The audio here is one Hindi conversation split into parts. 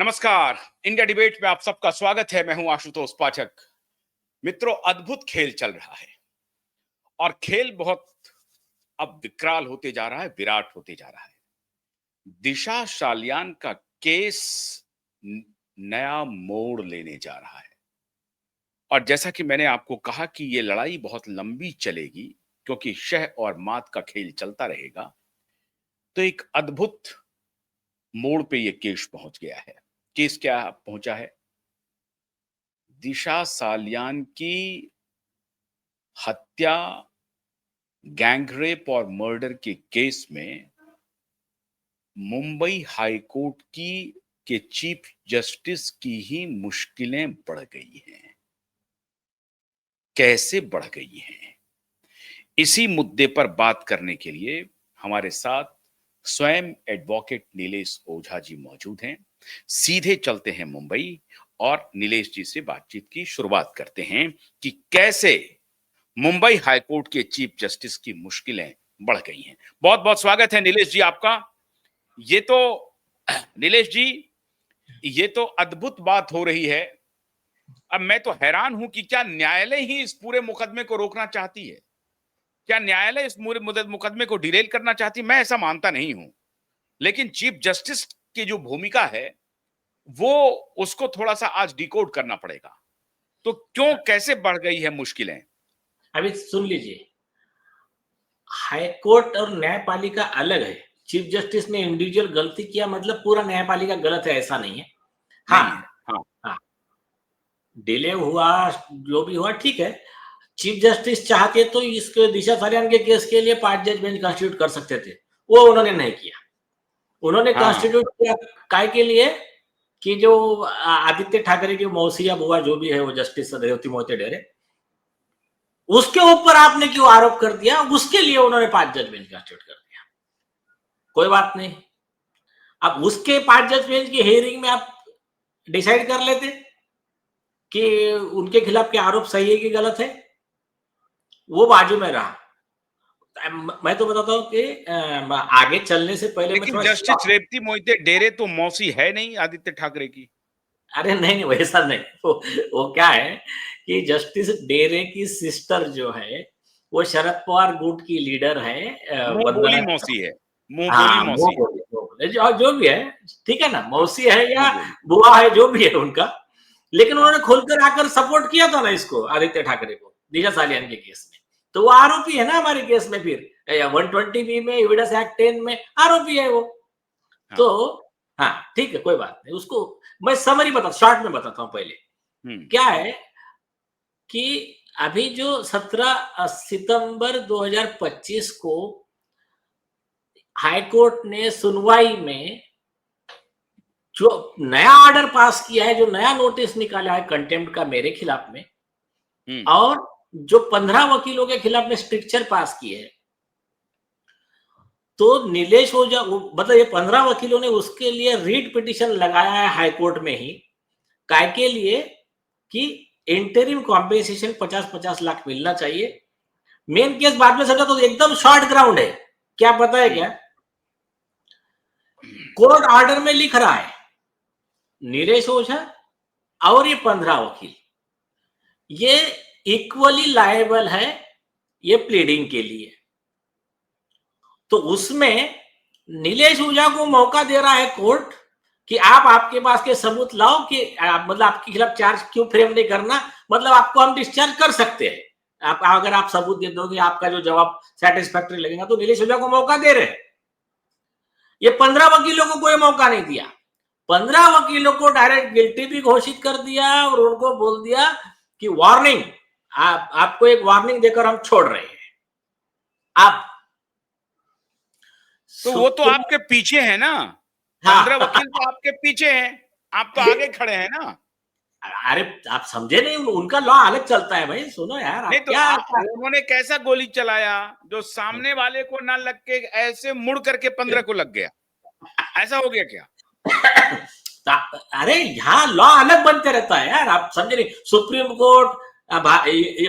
नमस्कार। इंडिया डिबेट में आप सबका स्वागत है। मैं हूं आशुतोष पाठक। मित्रों, अद्भुत खेल चल रहा है और खेल बहुत अब विकराल होते जा रहा है, विराट होते जा रहा है। दिशा सालियान का केस नया मोड़ लेने जा रहा है और जैसा कि मैंने आपको कहा कि ये लड़ाई बहुत लंबी चलेगी क्योंकि शह और मात का खेल चलता रहेगा। तो एक अद्भुत मोड़ पे ये केस पहुंच गया है। केस क्या पहुंचा है? दिशा सालियान की हत्या, गैंगरेप और मर्डर के केस में मुंबई हाई कोर्ट के चीफ जस्टिस की ही मुश्किलें बढ़ गई हैं। कैसे बढ़ गई हैं? इसी मुद्दे पर बात करने के लिए हमारे साथ स्वयं एडवोकेट नीलेश ओझा जी मौजूद हैं। सीधे चलते हैं मुंबई और नीलेश जी से बातचीत की शुरुआत करते हैं कि कैसे मुंबई हाईकोर्ट के चीफ जस्टिस की मुश्किलें बढ़ गई हैं। बहुत बहुत स्वागत है नीलेश जी आपका। ये तो नीलेश जी, ये तो अद्भुत बात हो रही है। अब मैं तो हैरान हूं कि क्या न्यायालय ही इस पूरे मुकदमे को रोकना चाहती है? क्या न्यायालय इस पूरे मुकदमे को डिरेल करना चाहती है? मैं ऐसा मानता नहीं हूं, लेकिन चीफ जस्टिस की जो भूमिका है वो उसको थोड़ा सा आज डिकोड करना पड़ेगा। तो क्यों, कैसे बढ़ गई है मुश्किलें? अभी सुन लीजिए, हाईकोर्ट और न्यायपालिका अलग है। चीफ जस्टिस ने इंडिविजुअल गलती किया मतलब पूरा न्यायपालिका गलत है, ऐसा नहीं है। हाँ, नहीं है। हाँ, हाँ, डिले हुआ, जो भी हुआ ठीक है। चीफ जस्टिस चाहते तो इसके दिशा सालियान के केस के लिए 5 जज बेंच कॉन्स्टिट्यूट कर सकते थे, वो उन्होंने नहीं किया। उन्होंने हाँ, कॉन्स्टिट्यूट किया काय के लिए कि जो आदित्य ठाकरे की मौसी या बुआ जो भी है, वो जस्टिस रेवती मोहिते डेरे, उसके ऊपर आपने क्यों आरोप कर दिया, उसके लिए उन्होंने 5 जज बेंच कॉन्स्टिट्यूट कर दिया। कोई बात नहीं, अब उसके 5 जज बेंच की हियरिंग में आप डिसाइड कर लेते कि उनके खिलाफ क्या आरोप सही है कि गलत है, वो बाजू में रहा। मैं तो बताता हूँ कि आगे चलने से पहले मैं लेकिन थोड़ा जस्टिस रेवती मोहिते डेरे तो मौसी है नहीं आदित्य ठाकरे की। अरे नहीं, वैसा नहीं। वो क्या है कि जस्टिस डेरे की सिस्टर जो है, वो शरद पवार गुट की लीडर है, मुंह बोली वंदना। मौसी है। मुंह बोली हाँ, मौसी है। वो बोले जो भी है, ठीक है ना, हाँ, मौसी है या मुंह बोली। बुआ है, जो भी है उनका। लेकिन हाँ, उन्होंने खुलकर आकर सपोर्ट किया था ना इसको, आदित्य ठाकरे को, दिशा सालियान के केस में। तो वो आरोपी है ना हमारे केस में, फिर 120 बी में, एविडेंस एक्ट 10 में आरोपी है वो। हाँ। तो हाँ, ठीक है, कोई बात नहीं। उसको मैं समरी बता, शॉर्ट में बताता हूँ पहले। हम्म। क्या है कि अभी जो 17 सितंबर 2025 को हाईकोर्ट ने सुनवाई में जो नया ऑर्डर पास किया है, जो नया नोटिस निकाला है कंटेम्प्ट का मेरे खिलाफ में, हम्म। और जो 15 वकीलों के खिलाफ में स्ट्रिक्चर पास किए है, तो नीलेश ओझा, मतलब ये 15 वकीलों ने उसके लिए रीट पिटिशन लगाया है हाईकोर्ट में ही, काय के लिए कि इंटरिम कॉम्पेंसेशन 50-50 लाख मिलना चाहिए। मेन केस बाद में समझा तो एकदम शॉर्ट ग्राउंड है। क्या पता है क्या? कोर्ट ऑर्डर में लिख रहा है नीलेश ओझा और ये 15 वकील ये इक्वली लायबल है ये प्लीडिंग के लिए। तो उसमें नीलेश ओझा को मौका दे रहा है कोर्ट कि आप आपके पास के सबूत लाओ कि मतलब आपके खिलाफ चार्ज क्यों फ्रेम नहीं करना, मतलब आपको हम डिस्चार्ज कर सकते हैं। आप अगर आप सबूत दे दोगे, आपका जो जवाब सेटिस्फैक्टरी लगेगा, तो नीलेश ओझा को मौका दे रहे हैं। ये 15 वकीलों को कोई मौका नहीं दिया। 15 वकीलों को डायरेक्ट गिल्टी भी घोषित कर दिया और उनको बोल दिया कि वार्निंग, आपको एक वार्निंग देकर हम छोड़ रहे हैं। आप तो वो तो आपके पीछे है ना। 15 हाँ। वकील तो आपके पीछे हैं, आप तो आगे खड़े हैं ना। अरे आप समझे नहीं, उनका लॉ अलग चलता है भाई। सुनो यार, नहीं आप तो क्या उन्होंने कैसा गोली चलाया जो सामने वाले को ना लग के ऐसे मुड़ करके 15 को लग गया? ऐसा हो गया क्या? अरे यहाँ लॉ अलग बनते रहता है यार, आप समझे नहीं। सुप्रीम कोर्ट,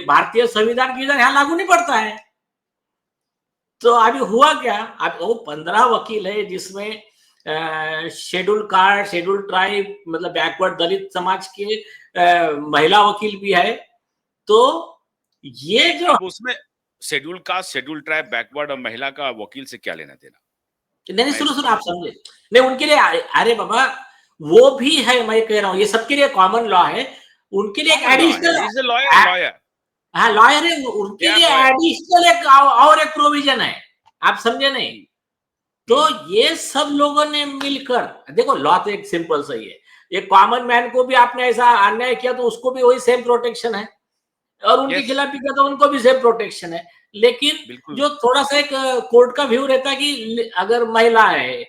भारतीय संविधान की इधर यहाँ लागू नहीं पड़ता है। तो अभी हुआ क्या, अब वो 15 वकील है जिसमें शेड्यूल कास्ट, शेड्यूल ट्राइब, मतलब बैकवर्ड दलित समाज के महिला वकील भी है। तो ये जो अब उसमें schedule caste, schedule tribe, backward और महिला का वकील से क्या लेना देना? नहीं मैं सुनो इसको सुनो, आप समझे नहीं, उनके लिए अरे बाबा वो भी है, मैं कह रहा हूँ ये सबके लिए कॉमन लॉ है, उनके लिए एक कॉमन लॉ है, additional, is a lawyer, lawyer, हाँ लॉयर है, दे उनके आर लिए लॉयर। एडिशनल एक और एक प्रोविजन है, आप समझे नहीं। तो ये सब लोगों ने मिलकर, देखो लॉ तो एक सिंपल सही है, एक कॉमन मैन को भी आपने ऐसा अन्याय किया तो उसको भी वही सेम प्रोटेक्शन है, और उनके यस, खिलाफ भी किया तो उनको भी सेम प्रोटेक्शन है। लेकिन बिल्कुल। जो थोड़ा सा एक कोर्ट का व्यू रहता है कि अगर महिला है,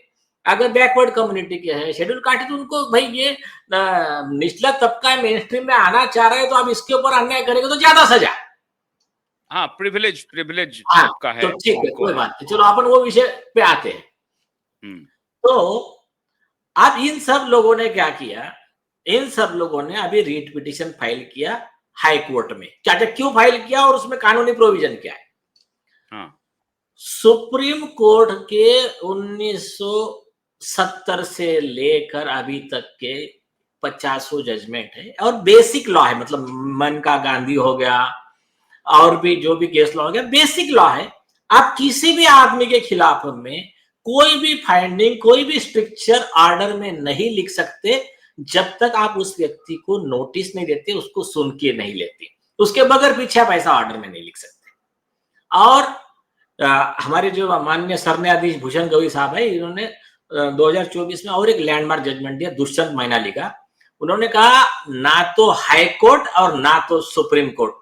अगर बैकवर्ड कम्युनिटी के है, शेड्यूल कास्ट है, तो उनको भाई ये निचला तबका मेन स्ट्रीम में आना चाह रहे हैं तो आप इसके ऊपर अन्याय करेंगे तो ज्यादा सजा। हाँ, प्रिविलेज, प्रिविलेज हाँ तबका तो है, ठीक वो है, हमको कोई है। बात नहीं, चलो अपन वो विषय पे आते हैं। हम्म। तो अब इन सब लोगों ने क्या किया, इन सब लोगों ने अभी रीट पिटिशन फाइल किया हाई कोर्ट में। क्या क्या क्यों फाइल किया और उसमें कानूनी प्रोविजन क्या है? हाँ। सुप्रीम कोर्ट के 1970 से लेकर अभी तक के 50 जजमेंट है, और बेसिक लॉ है, मतलब मनका गांधी हो गया और भी जो भी केस लॉ हो गया, बेसिक लॉ है। आप किसी भी आदमी के खिलाफ में कोई भी फाइंडिंग, कोई भी स्ट्रिक्चर ऑर्डर में नहीं लिख सकते जब तक आप उस व्यक्ति को नोटिस नहीं देते, उसको सुन के नहीं लेते, उसके बगैर पीछे आप ऐसा ऑर्डर में नहीं लिख सकते। और हमारे जो माननीय सर न्यायाधीश भूषण गवई साहब है, इन्होंने 2024 में और एक लैंडमार्क जजमेंट दिया दुष्यंत मैनाली का। उन्होंने कहा ना तो हाई कोर्ट और ना तो सुप्रीम कोर्ट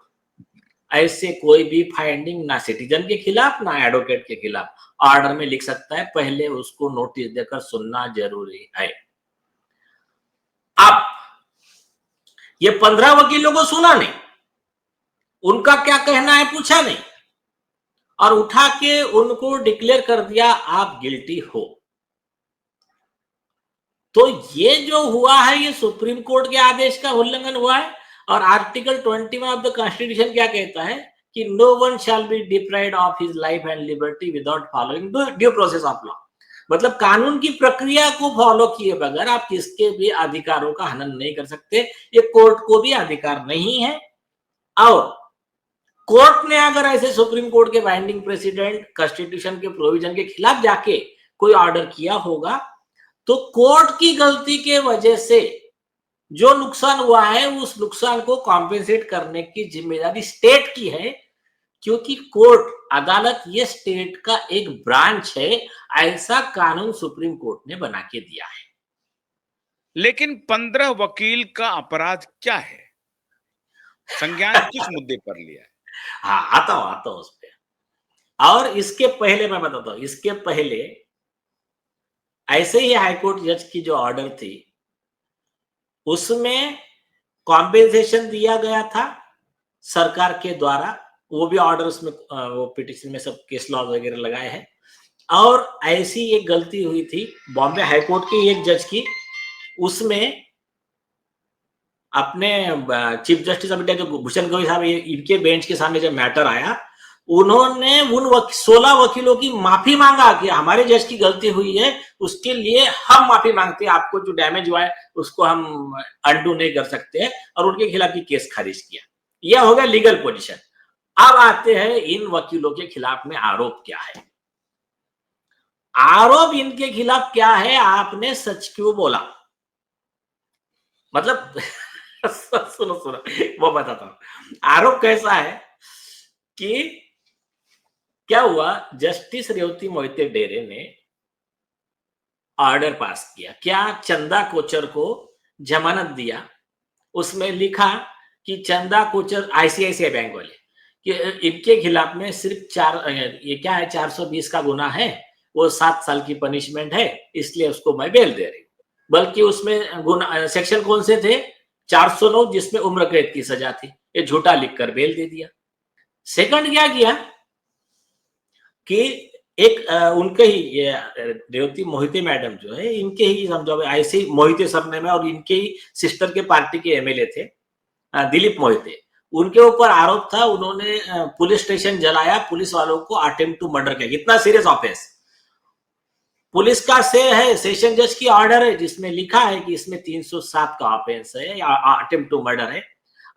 ऐसे कोई भी फाइंडिंग ना सिटीजन के खिलाफ ना एडवोकेट के खिलाफ ऑर्डर में लिख सकता है, पहले उसको नोटिस देकर सुनना जरूरी है। अब ये 15 वकीलों को सुना नहीं, उनका क्या कहना है पूछा नहीं, और उठा के उनको डिक्लेयर कर दिया आप गिल्टी हो। तो ये जो हुआ है ये सुप्रीम कोर्ट के आदेश का उल्लंघन हुआ है। और आर्टिकल 21 ऑफ द कॉन्स्टिट्यूशन क्या कहता है कि no one shall be deprived of his life and liberty without following due process of law. मतलब कानून की प्रक्रिया को फॉलो किए बगैर आप किसके भी अधिकारों का हनन नहीं कर सकते, ये कोर्ट को भी अधिकार नहीं है। और कोर्ट ने अगर ऐसे सुप्रीम कोर्ट के बाइंडिंग प्रेसिडेंट कॉन्स्टिट्यूशन के प्रोविजन के खिलाफ जाके कोई ऑर्डर किया होगा तो कोर्ट की गलती के वजह से जो नुकसान हुआ है उस नुकसान को कॉम्पेंसेट करने की जिम्मेदारी स्टेट की है, क्योंकि कोर्ट अदालत ये स्टेट का एक ब्रांच है, ऐसा कानून सुप्रीम कोर्ट ने बना के दिया है। लेकिन 15 वकील का अपराध क्या है? संज्ञान किस मुद्दे पर लिया है? हाँ आता हूं उस पर। और इसके पहले मैं बताता हूं, इसके पहले ऐसे ही हाईकोर्ट जज की जो ऑर्डर थी उसमें कॉम्पेंसेशन दिया गया था सरकार के द्वारा, वो भी ऑर्डर उसमें वो पिटिशन में सब केस लॉ वगैरह लगाए हैं। और ऐसी एक गलती हुई थी बॉम्बे हाईकोर्ट की एक जज की, उसमें अपने चीफ जस्टिस ऑफ इंडिया जो भूषण गवई साहब, इनके बेंच के सामने जब मैटर आया, उन्होंने उन 16 वकीलों की माफी मांगा कि हमारे जज की गलती हुई है, उसके लिए हम माफी मांगते हैं, आपको जो डैमेज हुआ है उसको हम अनडू नहीं कर सकते हैं, और उनके खिलाफ भी केस खारिज किया। यह हो गया लीगल पोजीशन। अब आते हैं इन वकीलों के खिलाफ में आरोप क्या है। आरोप इनके खिलाफ क्या है, आपने सच क्यों बोला, मतलब सुनो सुनो वो बताता हूं। आरोप कैसा है कि क्या हुआ, जस्टिस रेवती मोहिते डेरे ने ऑर्डर पास किया, क्या चंदा कोचर को जमानत दिया। उसमें लिखा कि चंदा कोचर आईसीआईसीआई बैंक वाले कि इनके खिलाफ में सिर्फ ये क्या है 420 का गुना है, वो 7 साल की पनिशमेंट है, इसलिए उसको मैं बेल दे रही हूँ। बल्कि उसमें गुना सेक्शन कौन से थे, 409 जिसमें उम्र कैद की सजा थी, ये झूठा लिखकर बेल दे दिया। सेकंड क्या किया कि एक उनके ही रेवती मोहिते मैडम जो है, इनके ही समझो ऐसे ही मोहिते सरनेम है, और इनके ही सिस्टर के पार्टी के एमएलए थे दिलीप मोहिते, उनके ऊपर आरोप था उन्होंने पुलिस स्टेशन जलाया, पुलिस वालों को अटेम्प्ट टू मर्डर किया। कितना सीरियस ऑफेंस। पुलिस का से है, सेशन जज की ऑर्डर है जिसमें लिखा है कि इसमें 307 का ऑफेंस है या अटेम्प्ट टू मर्डर है,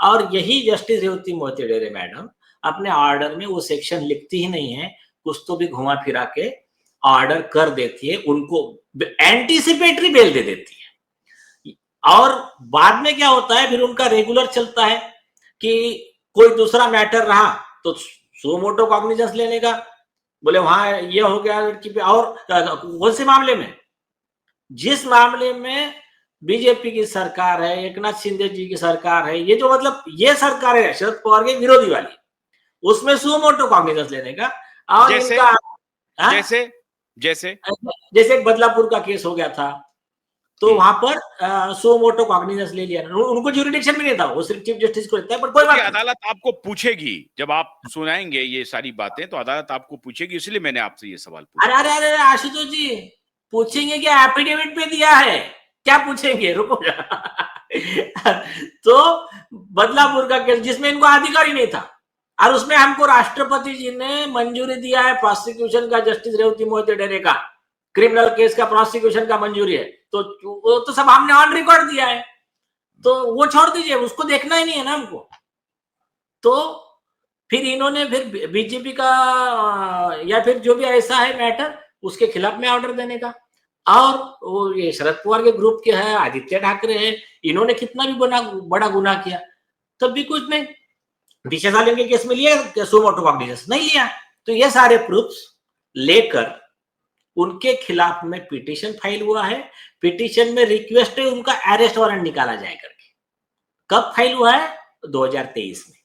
और यही जस्टिस रेवती मोहिते डेरे मैडम अपने ऑर्डर में वो सेक्शन लिखती ही नहीं है, कुछ तो भी घुमा फिरा के ऑर्डर कर देती है, उनको एंटीसिपेटरी बेल दे देती है। और बाद में क्या होता है, फिर उनका रेगुलर चलता है कि कोई दूसरा मैटर रहा तो सो मोटो कॉग्निजेंस लेने का, बोले वहां ये हो गया लड़की पे। और कौन से मामले में, जिस मामले में बीजेपी की सरकार है, एकनाथ शिंदे जी की सरकार है, ये जो मतलब ये सरकार है शरद पवार के विरोधी वाली, उसमें सो मोटो कॉग्निजेंस लेने का। और जैसे इनका जैसे जैसे जैसे बदलापुर का केस हो गया था, तो वहां पर सो मोटो कॉग्निजेंस ले लिया, उनको ज्यूरिडिक्शन भी नहीं था, वो सिर्फ चीफ जस्टिस को लेता है, पर कोई बात नहीं। अदालत आपको पूछेगी जब आप सुनाएंगे ये सारी बातें, तो अदालत आपको पूछेगी, इसलिए मैंने आपसे ये सवाल पूछा। अरे अरे अरे आशुतोष जी, पूछेंगे क्या, एफिडेविट पे दिया है, क्या पूछेंगे, रुको तो बदलापुर का केस जिसमें इनको अधिकार ही नहीं था, और उसमें हमको राष्ट्रपति जी ने मंजूरी दिया है प्रोसिक्यूशन का, जस्टिस रेवती मोहिते डेरे का क्रिमिनल केस का प्रोसिक्यूशन का मंजूरी है, तो वो तो सब हमने ऑन रिकॉर्ड दिया है, तो वो छोड़ दीजिए, उसको देखना ही नहीं है ना हमको। तो फिर इन्होंने फिर बीजेपी का या फिर जो भी ऐसा है मैटर, उसके खिलाफ में ऑर्डर देने का। और वो ये शरद पवार के ग्रुप के है, आदित्य ठाकरे है, इन्होंने कितना भी बड़ा गुनाह किया, तब भी कुछ नहीं। दिशा सालिन के केस में लिया सो मोटो कॉग्निजेंस, नहीं लिया। तो ये सारे प्रूफ्स लेकर उनके खिलाफ में पिटीशन फाइल हुआ है, पिटीशन में रिक्वेस्ट है उनका अरेस्ट वारंट निकाला जाए करके। कब फाइल हुआ है? 2023 में।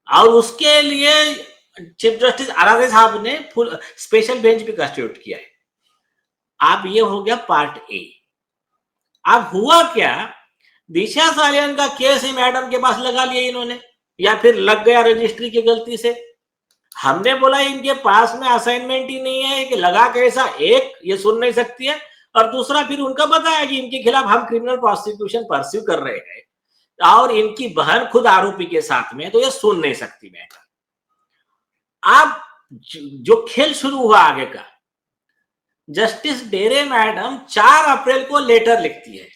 और उसके लिए चीफ जस्टिस आराधे साहब ने फुल स्पेशल बेंच भी कंस्टिट्यूट किया है। अब ये हो गया पार्ट ए। अब हुआ क्या, दिशा सालियन का केस ही मैडम के पास लगा लिया इन्होंने, या फिर लग गया रजिस्ट्री की गलती से। हमने बोला इनके पास में असाइनमेंट ही नहीं है कि लगा कैसा, एक ये सुन नहीं सकती है, और दूसरा फिर उनका बताया कि इनके खिलाफ हम क्रिमिनल प्रोसिक्यूशन परस्यू कर रहे हैं, और इनकी बहन खुद आरोपी के साथ में, तो ये सुन नहीं सकती मैटर। अब जो खेल शुरू हुआ आगे का, जस्टिस डेरे मैडम 4 अप्रैल को लेटर लिखती है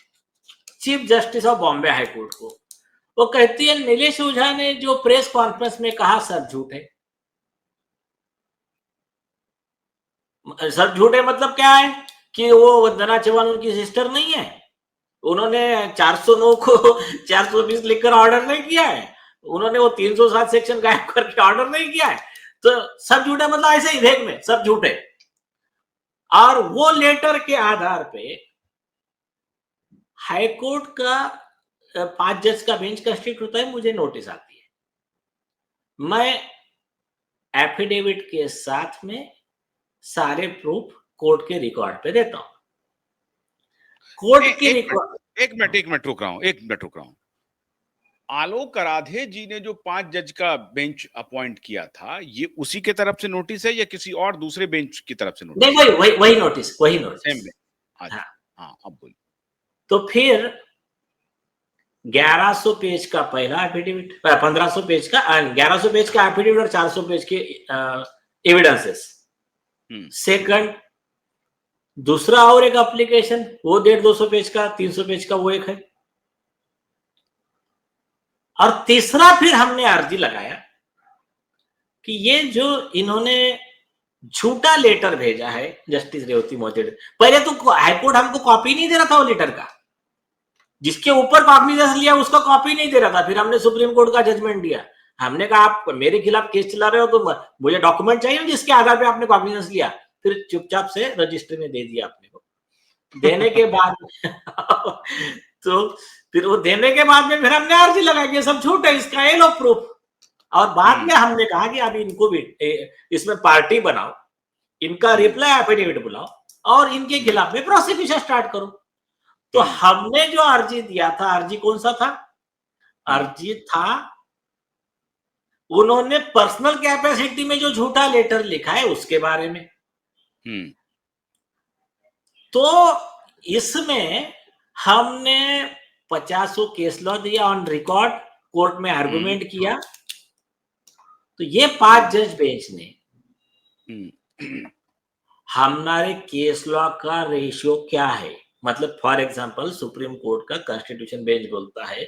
chief justice of Bombay high court को। वो कहती है नीलेश ओझा ने जो प्रेस कॉन्फ्रेंस में कहा सब झूठ है। सब झूठ है मतलब क्या है कि वो वंदना चौहान उनकी सिस्टर नहीं है, उन्होंने 409 को 420 लिखकर ऑर्डर नहीं किया है, उन्होंने वो 307 सेक्शन गायब करके ऑर्डर नहीं किया है, तो सब झूठ है मतलब ऐसे ही भेद में सब झूठ है। और वो लेटर के आधार पे हाईकोर्ट का 5 जज का बेंच कंस्टिट्यूट होता है, मुझे नोटिस आती है, मैं एफिडेविट के साथ में सारे प्रूफ कोर्ट के रिकॉर्ड पे देता हूं। कोर्ट के रिकॉर्ड, एक मिनट रुक रहा हूं। आलोक आराधे जी ने जो 5 जज का बेंच अपॉइंट किया था, ये उसी के तरफ से नोटिस है या किसी और दूसरे बेंच की तरफ से नोटिस? नहीं, वही नोटिस सेम में। हाँ, अब बोलिए। तो फिर 1100 पेज का पहला एफिडेविट, 1500 पेज का, 1100 पेज का एफिडेविट और 400 पेज के एविडेंसेस। सेकंड, दूसरा और एक एप्लीकेशन, वो 150-200 पेज का, 300 पेज का, वो एक है। और तीसरा फिर हमने अर्जी लगाया कि ये जो इन्होंने झूठा लेटर भेजा है जस्टिस रेवती मोहिते, पहले तो हाईकोर्ट हमको कॉपी नहीं दे रहा था वो लेटर का, जिसके ऊपर कॉग्निजेंस लिया उसका कॉपी नहीं दे रहा था। फिर हमने सुप्रीम कोर्ट का जजमेंट दिया, हमने कहा आप मेरे खिलाफ केस चला रहे हो तो मुझे डॉक्यूमेंट चाहिए जिसके आधार पे आपने कॉग्निजेंस लिया। फिर चुपचाप से रजिस्ट्री में दे दिया अपने को। देने के बाद तो फिर वो देने के बाद में फिर हमने अर्जी लगाई कि सब झूठ है, इसका ये लो प्रूफ। और बाद में हमने कहा कि अभी इनको भी इसमें पार्टी बनाओ, इनका रिप्लाई एफिडेविट बुलाओ और इनके खिलाफ में प्रोसिक्यूशन स्टार्ट करो। तो हमने जो अर्जी दिया था, अर्जी कौन सा था? अर्जी था, उन्होंने पर्सनल कैपेसिटी में जो झूठा लेटर लिखा है उसके बारे में। तो इसमें हमने 50 केस लॉ दिया ऑन रिकॉर्ड, कोर्ट में आर्गुमेंट किया। तो ये 5 जज बेंच ने हमारे केस लॉ का रेशियो क्या है? मतलब फॉर एग्जांपल सुप्रीम कोर्ट का कॉन्स्टिट्यूशन बेंच बोलता है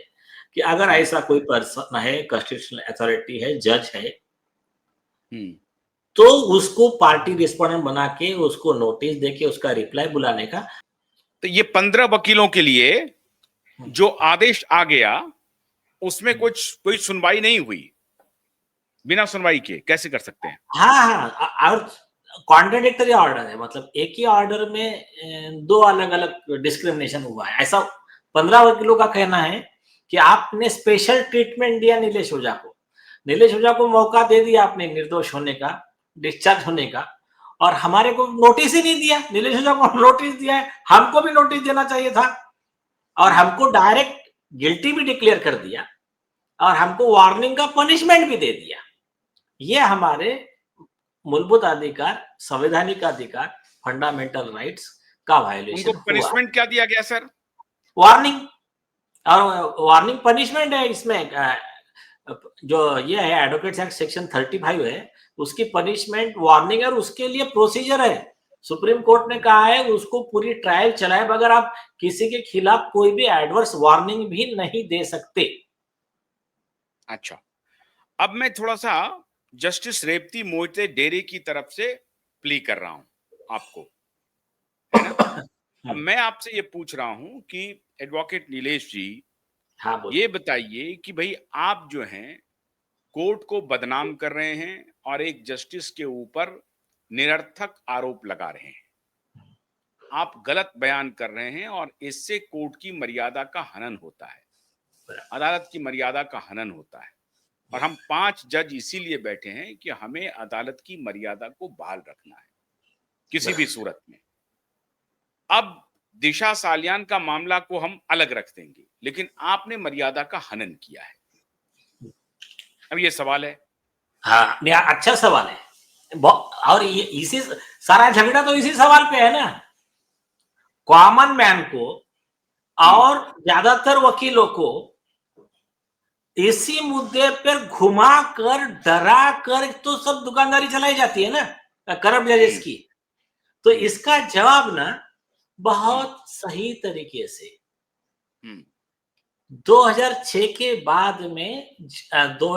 कि अगर ऐसा कोई पर्सन है, कॉन्स्टिट्यूशनल अथॉरिटी है, जज है, तो उसको पार्टी रिस्पोंडेंट बना के उसको नोटिस देके उसका रिप्लाई बुलाने का। तो ये 15 वकीलों के लिए जो आदेश आ गया उसमें कोई सुनवाई नहीं हुई, बिना सुनवाई के कैसे कर सकते हैं? हाँ, और कॉन्ट्राडिक्टरी ऑर्डर है, मतलब एक ही ऑर्डर में दो अलग अलग डिस्क्रिमिनेशन हुआ है। ऐसा 15 वकीलों का कहना है कि आपने स्पेशल ट्रीटमेंट दिया नीलेश ओझा को। नीलेश ओझा को मौका दे दिया आपने निर्दोष होने का, डिस्चार्ज होने का, और हमारे को नोटिस ही नहीं दिया। नीलेश ओझा को नोटिस दिया है, हमको भी नोटिस देना चाहिए था, और हमको डायरेक्ट गिल्टी भी डिक्लेयर कर दिया, और हमको वार्निंग का पनिशमेंट भी दे दिया। ये हमारे मूलभूत अधिकार, संवैधानिक अधिकार, फंडामेंटल राइट्स का वायलेशन उनको हुआ। पनिशमेंट क्या दिया गया सर? वार्निंग, और वार्निंग पनिशमेंट है इसमें। जो ये है एडवोकेट्स एक्ट सेक्शन 35 है, उसकी पनिशमेंट वार्निंग है, और उसके लिए प्रोसीजर है। सुप्रीम कोर्ट ने कहा है उसको पूरी ट्रायल चलाए बगैर आप किसी के खिलाफ कोई भी एडवर्स वार्निंग भी नहीं दे सकते। अच्छा, अब मैं थोड़ा सा जस्टिस रेवती मोहिते डेरे की तरफ से प्ली कर रहा हूं आपको, है ना? अब मैं आपसे ये पूछ रहा हूं कि एडवोकेट नीलेश जी, हाँ बोलिए। ये बताइए कि भाई आप जो हैं कोर्ट को बदनाम कर रहे हैं और एक जस्टिस के ऊपर निरर्थक आरोप लगा रहे हैं, आप गलत बयान कर रहे हैं और इससे कोर्ट की मर्यादा का हनन होता है, अदालत की मर्यादा का हनन होता है। और हम 5 जज इसीलिए बैठे हैं कि हमें अदालत की मर्यादा को बहाल रखना है किसी भी सूरत में। अब दिशा सालियान का मामला को हम अलग रख देंगे, लेकिन आपने मर्यादा का हनन किया है। अब ये सवाल है। हाँ, नहीं, अच्छा सवाल है। और ये इसी सारा झगड़ा तो इसी सवाल पे है ना। कॉमन मैन को और ज्यादातर वकीलों को इसी मुद्दे पर घुमा कर, डरा कर तो सब दुकानदारी चलाई जाती है ना करप्ट जजेस की। तो इसका जवाब ना बहुत सही तरीके से 2006 के बाद में दो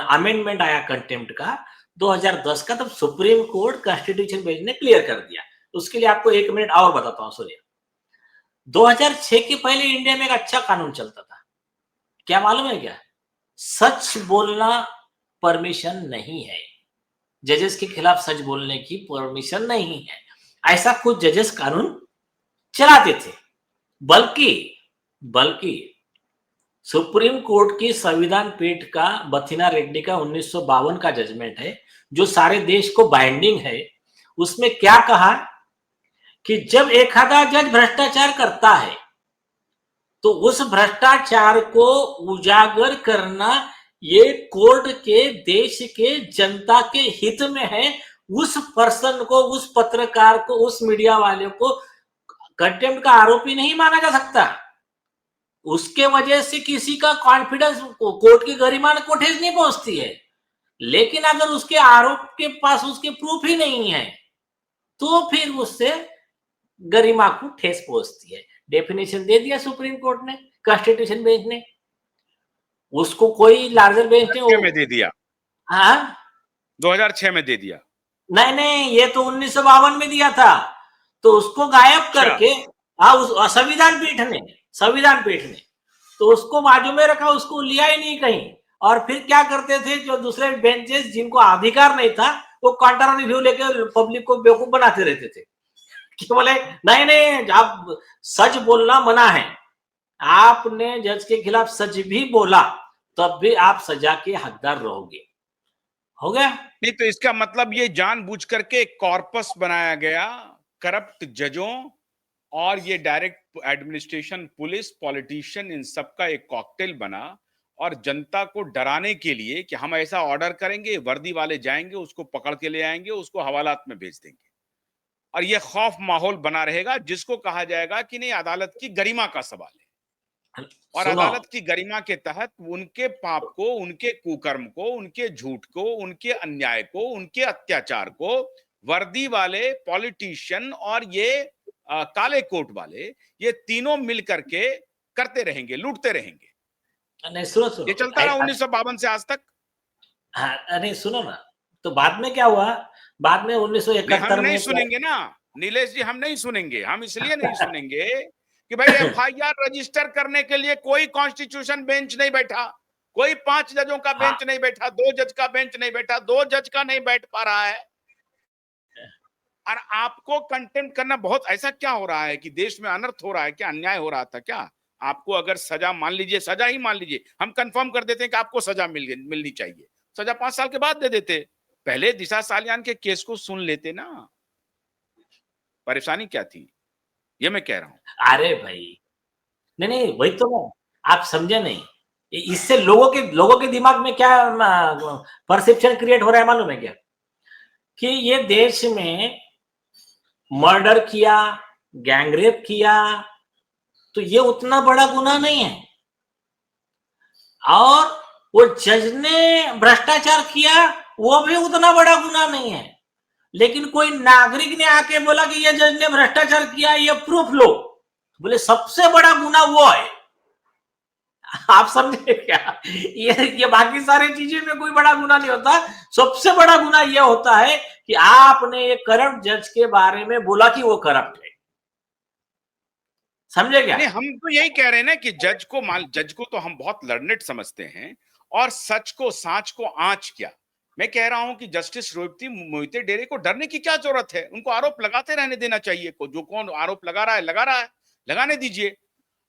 अमेंडमेंट आया कंटेम्प्ट का 2010 का, तब सुप्रीम कोर्ट कॉन्स्टिट्यूशन बेंच ने क्लियर कर दिया। उसके लिए आपको 1 मिनट और बताता हूं, सुनिए। 2006 के पहले इंडिया में एक अच्छा कानून चलता था, क्या मालूम है क्या? सच बोलना परमिशन नहीं है, जजेस के खिलाफ सच बोलने की परमिशन नहीं है, ऐसा कुछ जजेस कानून चलाते थे। बल्कि बल्कि सुप्रीम कोर्ट की संविधान पीठ का बथिना रेड्डी का 1952 का जजमेंट है, जो सारे देश को बाइंडिंग है। उसमें क्या कहा कि जब एक आधा जज भ्रष्टाचार करता है तो उस भ्रष्टाचार को उजागर करना ये कोर्ट के, देश के, जनता के हित में है। उस पर्सन को, उस पत्रकार को, उस मीडिया वाले को कंटेम्प्ट का आरोपी नहीं माना जा सकता। उसके वजह से किसी का कॉन्फिडेंस, कोर्ट की गरिमा को ठेस नहीं पहुंचती है। लेकिन अगर उसके आरोप के पास उसके प्रूफ ही नहीं है तो फिर उससे गरिमा को ठेस पहुंचती है। डेफिनेशन दे दिया सुप्रीम कोर्ट ने, कॉन्स्टिट्यूशन बेंच ने, उसको कोई लार्जर बेंच ने 2006 में दे दिया। हाँ 2006 में दे दिया। नहीं नहीं, ये तो 1952 में दिया था, तो उसको गायब करके हाँ उस संविधान पीठ ने तो उसको बाजू में रखा, उसको लिया ही नहीं कहीं। और फिर क्या करते थे जो दूसरे बेंचेस जिनको अधिकार नहीं था, वो काउंटर रिव्यू लेकर पब्लिक को बेवकूफ बनाते रहते थे कि बोले नहीं नहीं, आप सच बोलना मना है, आपने जज के खिलाफ सच भी बोला तब भी आप सजा के हकदार रहोगे। हो गया। नहीं तो इसका मतलब ये जानबूझ करके कॉर्पस बनाया गया करप्ट जजों और ये डायरेक्ट एडमिनिस्ट्रेशन, पुलिस, पॉलिटिशियन, इन सब का एक कॉकटेल बना और जनता को डराने के लिए कि हम ऐसा ऑर्डर करेंगे, वर्दी वाले जाएंगे, उसको पकड़ के ले आएंगे, उसको हवालात में भेज देंगे और ये खौफ माहौल बना रहेगा, जिसको कहा जाएगा कि नहीं अदालत की गरिमा का सवाल है। और सुनो, अदालत की गरिमा के तहत उनके पाप को, उनके कुकर्म को, उनके झूठ को, उनके अन्याय को, उनके अत्याचार को वर्दी वाले पॉलिटिशियन और ये काले कोट वाले, ये तीनों मिल करके करते रहेंगे, लूटते रहेंगे। नहीं सुनो ये सुनो चलता रहा 1952 से आज तक। हाँ, अरे सुनो ना, तो बाद में क्या हुआ, बाद में नहीं, हम 1971 नहीं में क्या। सुनेंगे ना नीलेश जी, हम नहीं सुनेंगे। हम इसलिए नहीं सुनेंगे कि भाई एफआईआर रजिस्टर करने के लिए कोई कॉन्स्टिट्यूशन बेंच नहीं बैठा, कोई 5 जजों का हाँ, बेंच नहीं बैठा, 2 जज का बेंच नहीं बैठा, 2 जज का नहीं बैठ पा रहा है। और आपको कंटेम्प्ट करना बहुत, ऐसा क्या हो रहा है कि देश में अनर्थ हो रहा है क्या, अन्याय हो रहा था क्या? आपको अगर सजा, मान लीजिए सजा ही मान लीजिए, हम कंफर्म कर देते हैं कि आपको सजा मिलनी चाहिए, सजा 5 साल के बाद दे देते। पहले दिशा सालियान के केस को सुन लेते ना, परेशानी क्या थी? ये मैं कह रहा हूं। अरे भाई, नहीं नहीं वही तो ना, आप समझे नहीं, इससे लोगों के दिमाग में क्या परसेप्शन क्रिएट हो रहा है मालूम है क्या, कि ये देश में मर्डर किया, गैंगरेप किया, तो ये उतना बड़ा गुनाह नहीं है, और वो जज ने भ्रष्टाचार किया, वो भी उतना बड़ा गुनाह नहीं है। लेकिन कोई नागरिक ने आके बोला कि ये जज ने भ्रष्टाचार किया, ये प्रूफ लो, बोले सबसे बड़ा गुनाह वो है। आप समझे क्या, ये बाकी सारी चीजें में कोई बड़ा गुनाह नहीं होता, सबसे बड़ा गुनाह ये होता है कि आपने ये करप्ट जज के बारे में बोला कि वो करप्ट है। समझे क्या? नहीं, हम तो यही कह रहे हैं ना कि जज को तो हम बहुत लर्नेड समझते हैं, और सच को, सांच को आंच क्या। मैं कह रहा हूं कि जस्टिस रोहित मोहिते डेरे को डरने की क्या जरूरत है? उनको आरोप लगाते रहने देना चाहिए। को जो कौन आरोप लगा रहा है लगा रहा है, लगाने दीजिए।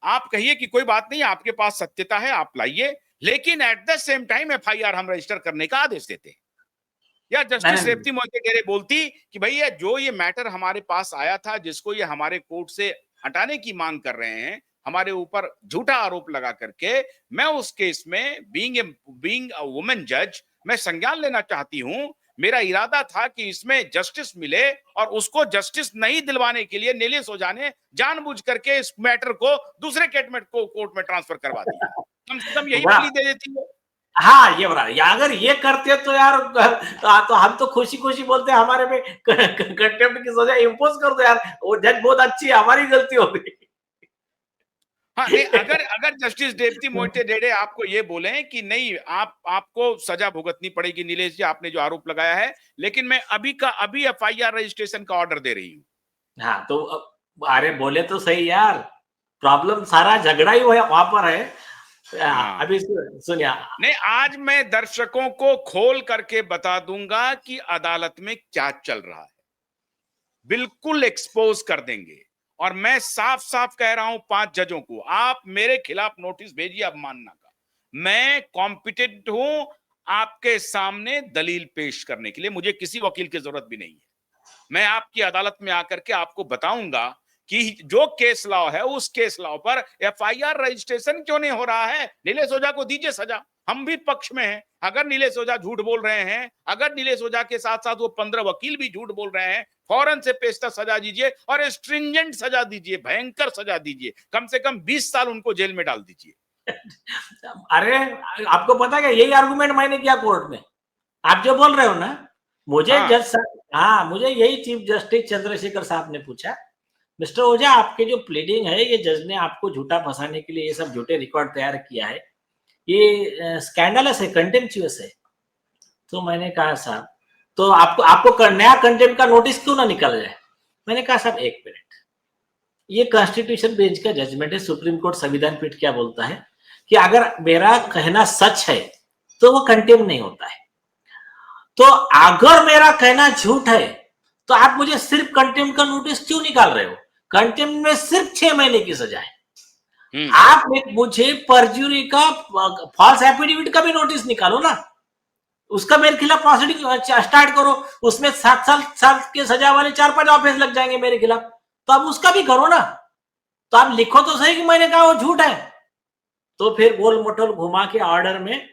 आप कहिए कि कोई बात नहीं, आपके पास सत्यता है, आप लाइए, लेकिन at the same time FIR हम रजिस्टर करने का आदेश देते हैं। या जस्टिस नहीं रेवती मोहिते डेरे बोलती कि भैया जो ये मैटर हमारे पास आया था, जिसको ये हमारे कोर्ट से हटाने की मांग कर रहे हैं, हमारे ऊपर झूठा आरोप लगा करके, मैं उस केस में बीइंग अ वुमेन जज मैं संज्ञान लेना चाहती हूं। मेरा इरादा था कि इसमें जस्टिस मिले, और उसको जस्टिस नहीं दिलवाने के लिए नीलेश ओझा ने जानबूझ करके इस मैटर को दूसरे कोर्ट में ट्रांसफर करवा दिया। कम से कम यही वाह, प्ली दे देती है। हाँ ये बड़ा, या अगर ये करते तो यार, तो हम तो खुशी खुशी बोलते हैं हमारे में कंटेम्प्ट की सजा इम्पोज कर दो यार, वो जज बहुत अच्छी है, हमारी गलती हो गई। हाँ, नहीं, अगर अगर जस्टिस देवती मोहिते डेरे आपको ये बोले कि नहीं, आपको सजा भुगतनी पड़ेगी नीलेश जी, आपने जो आरोप लगाया है, लेकिन मैं अभी का अभी एफआईआर रजिस्ट्रेशन का ऑर्डर दे रही हूँ। हाँ तो अरे बोले तो सही यार, प्रॉब्लम सारा झगड़ा ही वहां पर है। हाँ, अभी सुनिए, नहीं, आज मैं दर्शकों को खोल करके बता दूंगा कि अदालत में क्या चल रहा है, बिल्कुल एक्सपोज कर देंगे। और मैं साफ साफ कह रहा हूं 5 जजों को, आप मेरे खिलाफ नोटिस भेजिए अवमानना का, मैं कॉम्पिटेंट हूं आपके सामने दलील पेश करने के लिए, मुझे किसी वकील की जरूरत भी नहीं है। मैं आपकी अदालत में आकर के आपको बताऊंगा कि जो केस लॉ है, उस केस लॉ पर एफआईआर रजिस्ट्रेशन क्यों नहीं हो रहा है। नीलेश ओझा को दीजिए सजा, हम भी पक्ष में हैं। अगर नीलेश ओझा झूठ बोल रहे हैं, अगर नीलेश ओझा के साथ साथ वो 15 वकील भी झूठ बोल रहे हैं, फौरन से पेशता सजा दीजिए, और स्ट्रिंजेंट सजा दीजिए, भयंकर सजा दीजिए, कम से कम 20 साल उनको जेल में डाल दीजिए। अरे आपको पता है क्या, यही आर्गुमेंट मैंने किया कोर्ट में, आप जो बोल रहे हो ना, मुझे हाँ, जज साहब, हाँ मुझे यही चीफ जस्टिस चंद्रशेखर साहब ने पूछा, मिस्टर ओझा आपके जो प्लीडिंग है, ये जज ने आपको झूठा फंसाने के लिए ये सब झूठे रिकॉर्ड तैयार किया है, ये स्कैंडलस है, कंटेम्पचुअस है। तो मैंने कहा साहब, तो आपको नया कंटेम्प्ट का नोटिस क्यों ना निकल जाए। मैंने कहा साहब एक मिनट, ये कॉन्स्टिट्यूशन बेंच का जजमेंट है, सुप्रीम कोर्ट संविधान पीठ क्या बोलता है कि अगर मेरा कहना सच है तो वो कंटेम्प्ट नहीं होता है, तो अगर मेरा कहना झूठ है तो आप मुझे सिर्फ कंटेम्प्ट का नोटिस क्यों निकाल रहे हो। कंटेम्प्ट में सिर्फ 6 महीने की सजा है, आप मुझे परजुरी का, फॉल्स एफिडेविट का भी नोटिस निकालो ना, उसका मेरे खिलाफ प्रोसीडिंग स्टार्ट करो, उसमें 7 साल के सजा वाले 4-5 ऑफेंस लग जाएंगे मेरे खिलाफ, तो आप उसका भी करो ना, तो आप लिखो तो सही कि मैंने कहा वो झूठ है। तो फिर गोल मटोल घुमा के ऑर्डर में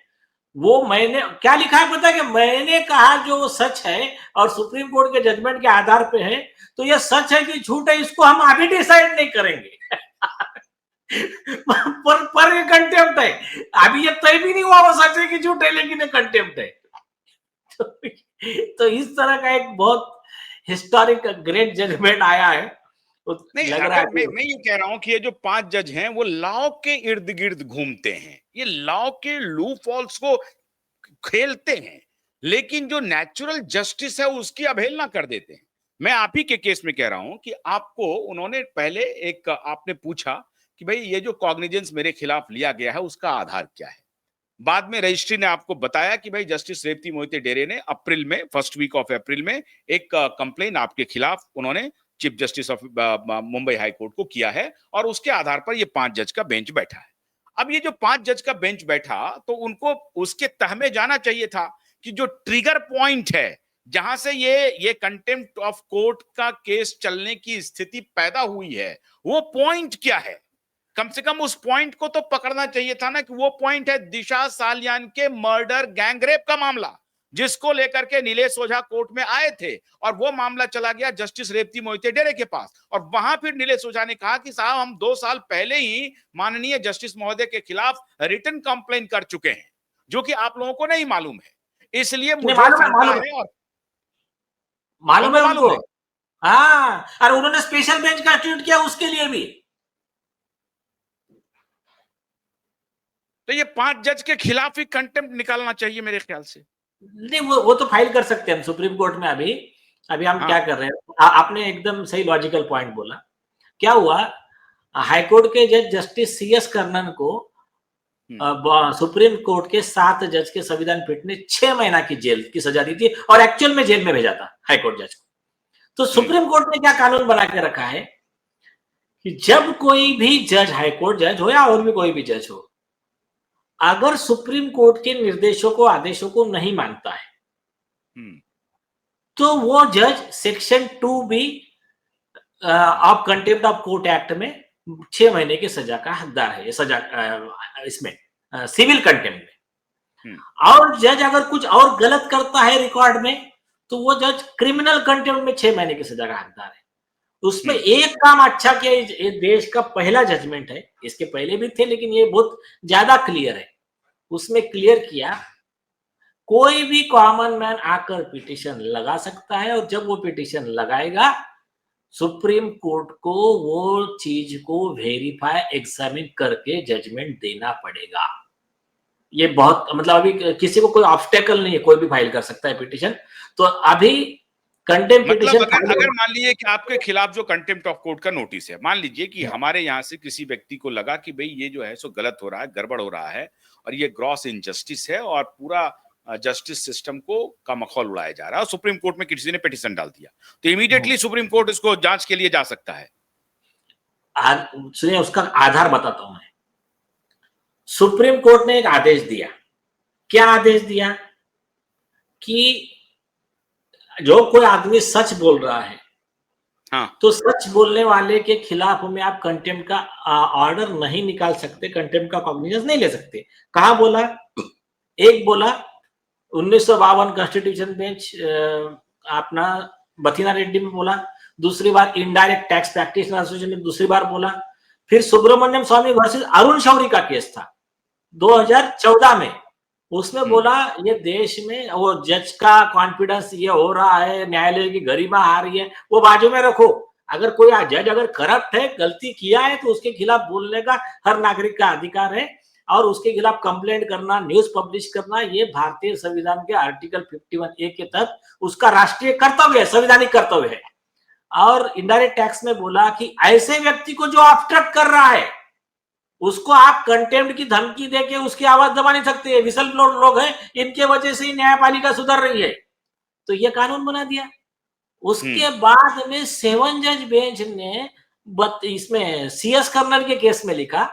वो मैंने क्या लिखा है पता है, कि मैंने कहा जो सच है और सुप्रीम कोर्ट के जजमेंट के आधार पे है, तो ये सच है कि झूठ है इसको हम अभी डिसाइड नहीं करेंगे। पर ये कंटेम्प्ट है, अभी ये तय भी नहीं हुआ वो सच है कि झूठ है, लेकिन ये कंटेम्प्ट है। तो इस तरह का एक बहुत हिस्टोरिक ग्रेट जजमेंट आया है, तो नहीं, लग रहा अगर है मैं ये कह रहा हूं कि ये जो 5 जज हैं वो लॉ के इर्द गिर्द घूमते हैं, ये लॉ के लूप होल्स को खेलते हैं, लेकिन जो नेचुरल जस्टिस है उसकी अवहेलना कर देते हैं। मैं आप ही के केस में कह रहा हूं कि आपको उन्होंने पहले एक आपने पूछा कि भाई ये जो कॉग्निजेंस मेरे खिलाफ लिया गया है उसका आधार क्या है। बाद में रजिस्ट्री ने आपको बताया कि भाई जस्टिस रेवती मोहिते डेरे ने अप्रैल में, फर्स्ट वीक ऑफ अप्रैल में एक कंप्लेन आपके खिलाफ उन्होंने chief justice of Mumbai high court को किया है और उसके आधार पर ये 5 जज का बेंच बैठा है। अब ये जो 5 जज का बेंच बैठा तो उनको उसके तह में जाना चाहिए था कि जो ट्रिगर पॉइंट है जहां से ये कंटेम्प्ट ऑफ कोर्ट का केस चलने की स्थिति पैदा हुई है वो पॉइंट क्या है। कम से कम उस पॉइंट को तो पकड़ना चाहिए था ना कि वो पॉइंट है दिशा सालियान के मर्डर गैंगरेप का मामला, जिसको लेकर के नीलेश ओझा कोर्ट में आए थे और वो मामला चला गया जस्टिस रेवती मोहिते डेरे के पास और वहां फिर नीलेश ओझा ने कहा कि साहब हम 2 साल पहले ही माननीय जस्टिस महोदय के खिलाफ रिटन कंप्लेन कर चुके हैं, जो कि आप लोगों को नहीं मालूम है, इसलिए नहीं, मुझे शंका है। और मालूम है उनको उनको। मालूम है। हाँ, और उन्होंने स्पेशल बेंच कंस्टिट्यूट किया उसके लिए भी। तो ये 5 जज के खिलाफ ही कंटेम्प्ट निकालना चाहिए मेरे ख्याल से। नहीं, वो तो फाइल कर सकते हैं हम सुप्रीम कोर्ट में। अभी अभी हम क्या हाँ। कर रहे हैं, आपने एकदम सही लॉजिकल पॉइंट बोला। क्या हुआ, हाईकोर्ट के जज जस्टिस सीएस कर्णन को सुप्रीम कोर्ट के 7 जज के संविधान पीठ ने 6 महीना की जेल की सजा दी थी और एक्चुअल में जेल में भेजा था हाईकोर्ट जज को। तो सुप्रीम कोर्ट ने क्या कानून बना के रखा है कि जब कोई भी जज, हाईकोर्ट जज हो या और भी कोई भी जज हो, अगर सुप्रीम कोर्ट के निर्देशों को, आदेशों को नहीं मानता है तो वो जज section 2B of contempt of court act में 6 महीने की सजा का हकदार है। ये सजा इसमें सिविल कंटेम्प्ट में। और जज अगर कुछ और गलत करता है रिकॉर्ड में तो वो जज क्रिमिनल कंटेम्प्ट में 6 महीने की सजा का हकदार है। उसमें एक काम अच्छा किया, ये देश का पहला जजमेंट है, इसके पहले भी थे लेकिन ये बहुत ज्यादा क्लियर है। उसमें क्लियर किया कोई भी कॉमन मैन आकर पिटीशन लगा सकता है और जब वो पिटीशन लगाएगा सुप्रीम कोर्ट को वो चीज को वेरीफाई, एग्जामिन करके जजमेंट देना पड़ेगा। ये बहुत, मतलब अभी किसी को कोई ऑब्स्टेकल नहीं है, कोई भी फाइल कर सकता है पिटीशन। तो अभी कंटेम्प्ट मतलब पिटीशन अगर मान लीजिए कि आपके खिलाफ जो कंटेम्प्ट ऑफ कोर्ट का नोटिस है, मान लीजिए कि हमारे यहाँ से किसी व्यक्ति को लगा कि भाई ये जो है सो गलत हो रहा है, गड़बड़ हो रहा है और ये ग्रॉस इनजस्टिस है और पूरा जस्टिस सिस्टम को का मखौल उड़ाया जा रहा है और सुप्रीम कोर्ट में किसी ने पिटीशन डाल दिया तो इमीडिएटली सुप्रीम कोर्ट इसको जांच के लिए जा सकता है। सुनिए, उसका आधार बताता हूं मैं। सुप्रीम कोर्ट ने एक आदेश दिया। क्या आदेश दिया कि जो कोई आदमी सच बोल रहा है, हाँ, तो सच बोलने वाले के खिलाफ में आप कंटेम्प्ट का ऑर्डर नहीं निकाल सकते, कंटेम्प्ट का कॉग्निजेंस नहीं ले सकते। कहा बोला? एक बोला 1952 कॉन्स्टिट्यूशन बेंच अपना बथीना रेड्डी में बोला, दूसरी बार इनडायरेक्ट टैक्स प्रैक्टिशनर एसोसिएशन ने दूसरी बार बोला, फिर सुब्रमण्यम स्वामी वर्सेस अरुण शौरी का केस था 2014 में, उसमें बोला ये देश में वो जज का कॉन्फिडेंस ये हो रहा है, न्यायालय की गरिमा आ रही है, वो बाजू में रखो। अगर कोई जज अगर करप्ट है, गलती किया है तो उसके खिलाफ बोलने का हर नागरिक का अधिकार है और उसके खिलाफ कंप्लेंट करना, न्यूज पब्लिश करना, ये भारतीय संविधान के आर्टिकल 51A के तहत उसका राष्ट्रीय कर्तव्य है, संवैधानिक कर्तव्य है। और इनडायरेक्ट टैक्स में बोला कि ऐसे व्यक्ति को जो ऑब्स्ट्रक्ट कर रहा है उसको आप कंटेम्प्ट की धमकी देके उसकी आवाज दबा नहीं सकते। विसल ब्लोअर लोग हैं, इनके वजह से ही न्यायपालिका सुधर रही है। तो ये कानून बना दिया। उसके बाद में 7 जज बेंच ने इसमें सीएस कर्नल के केस में लिखा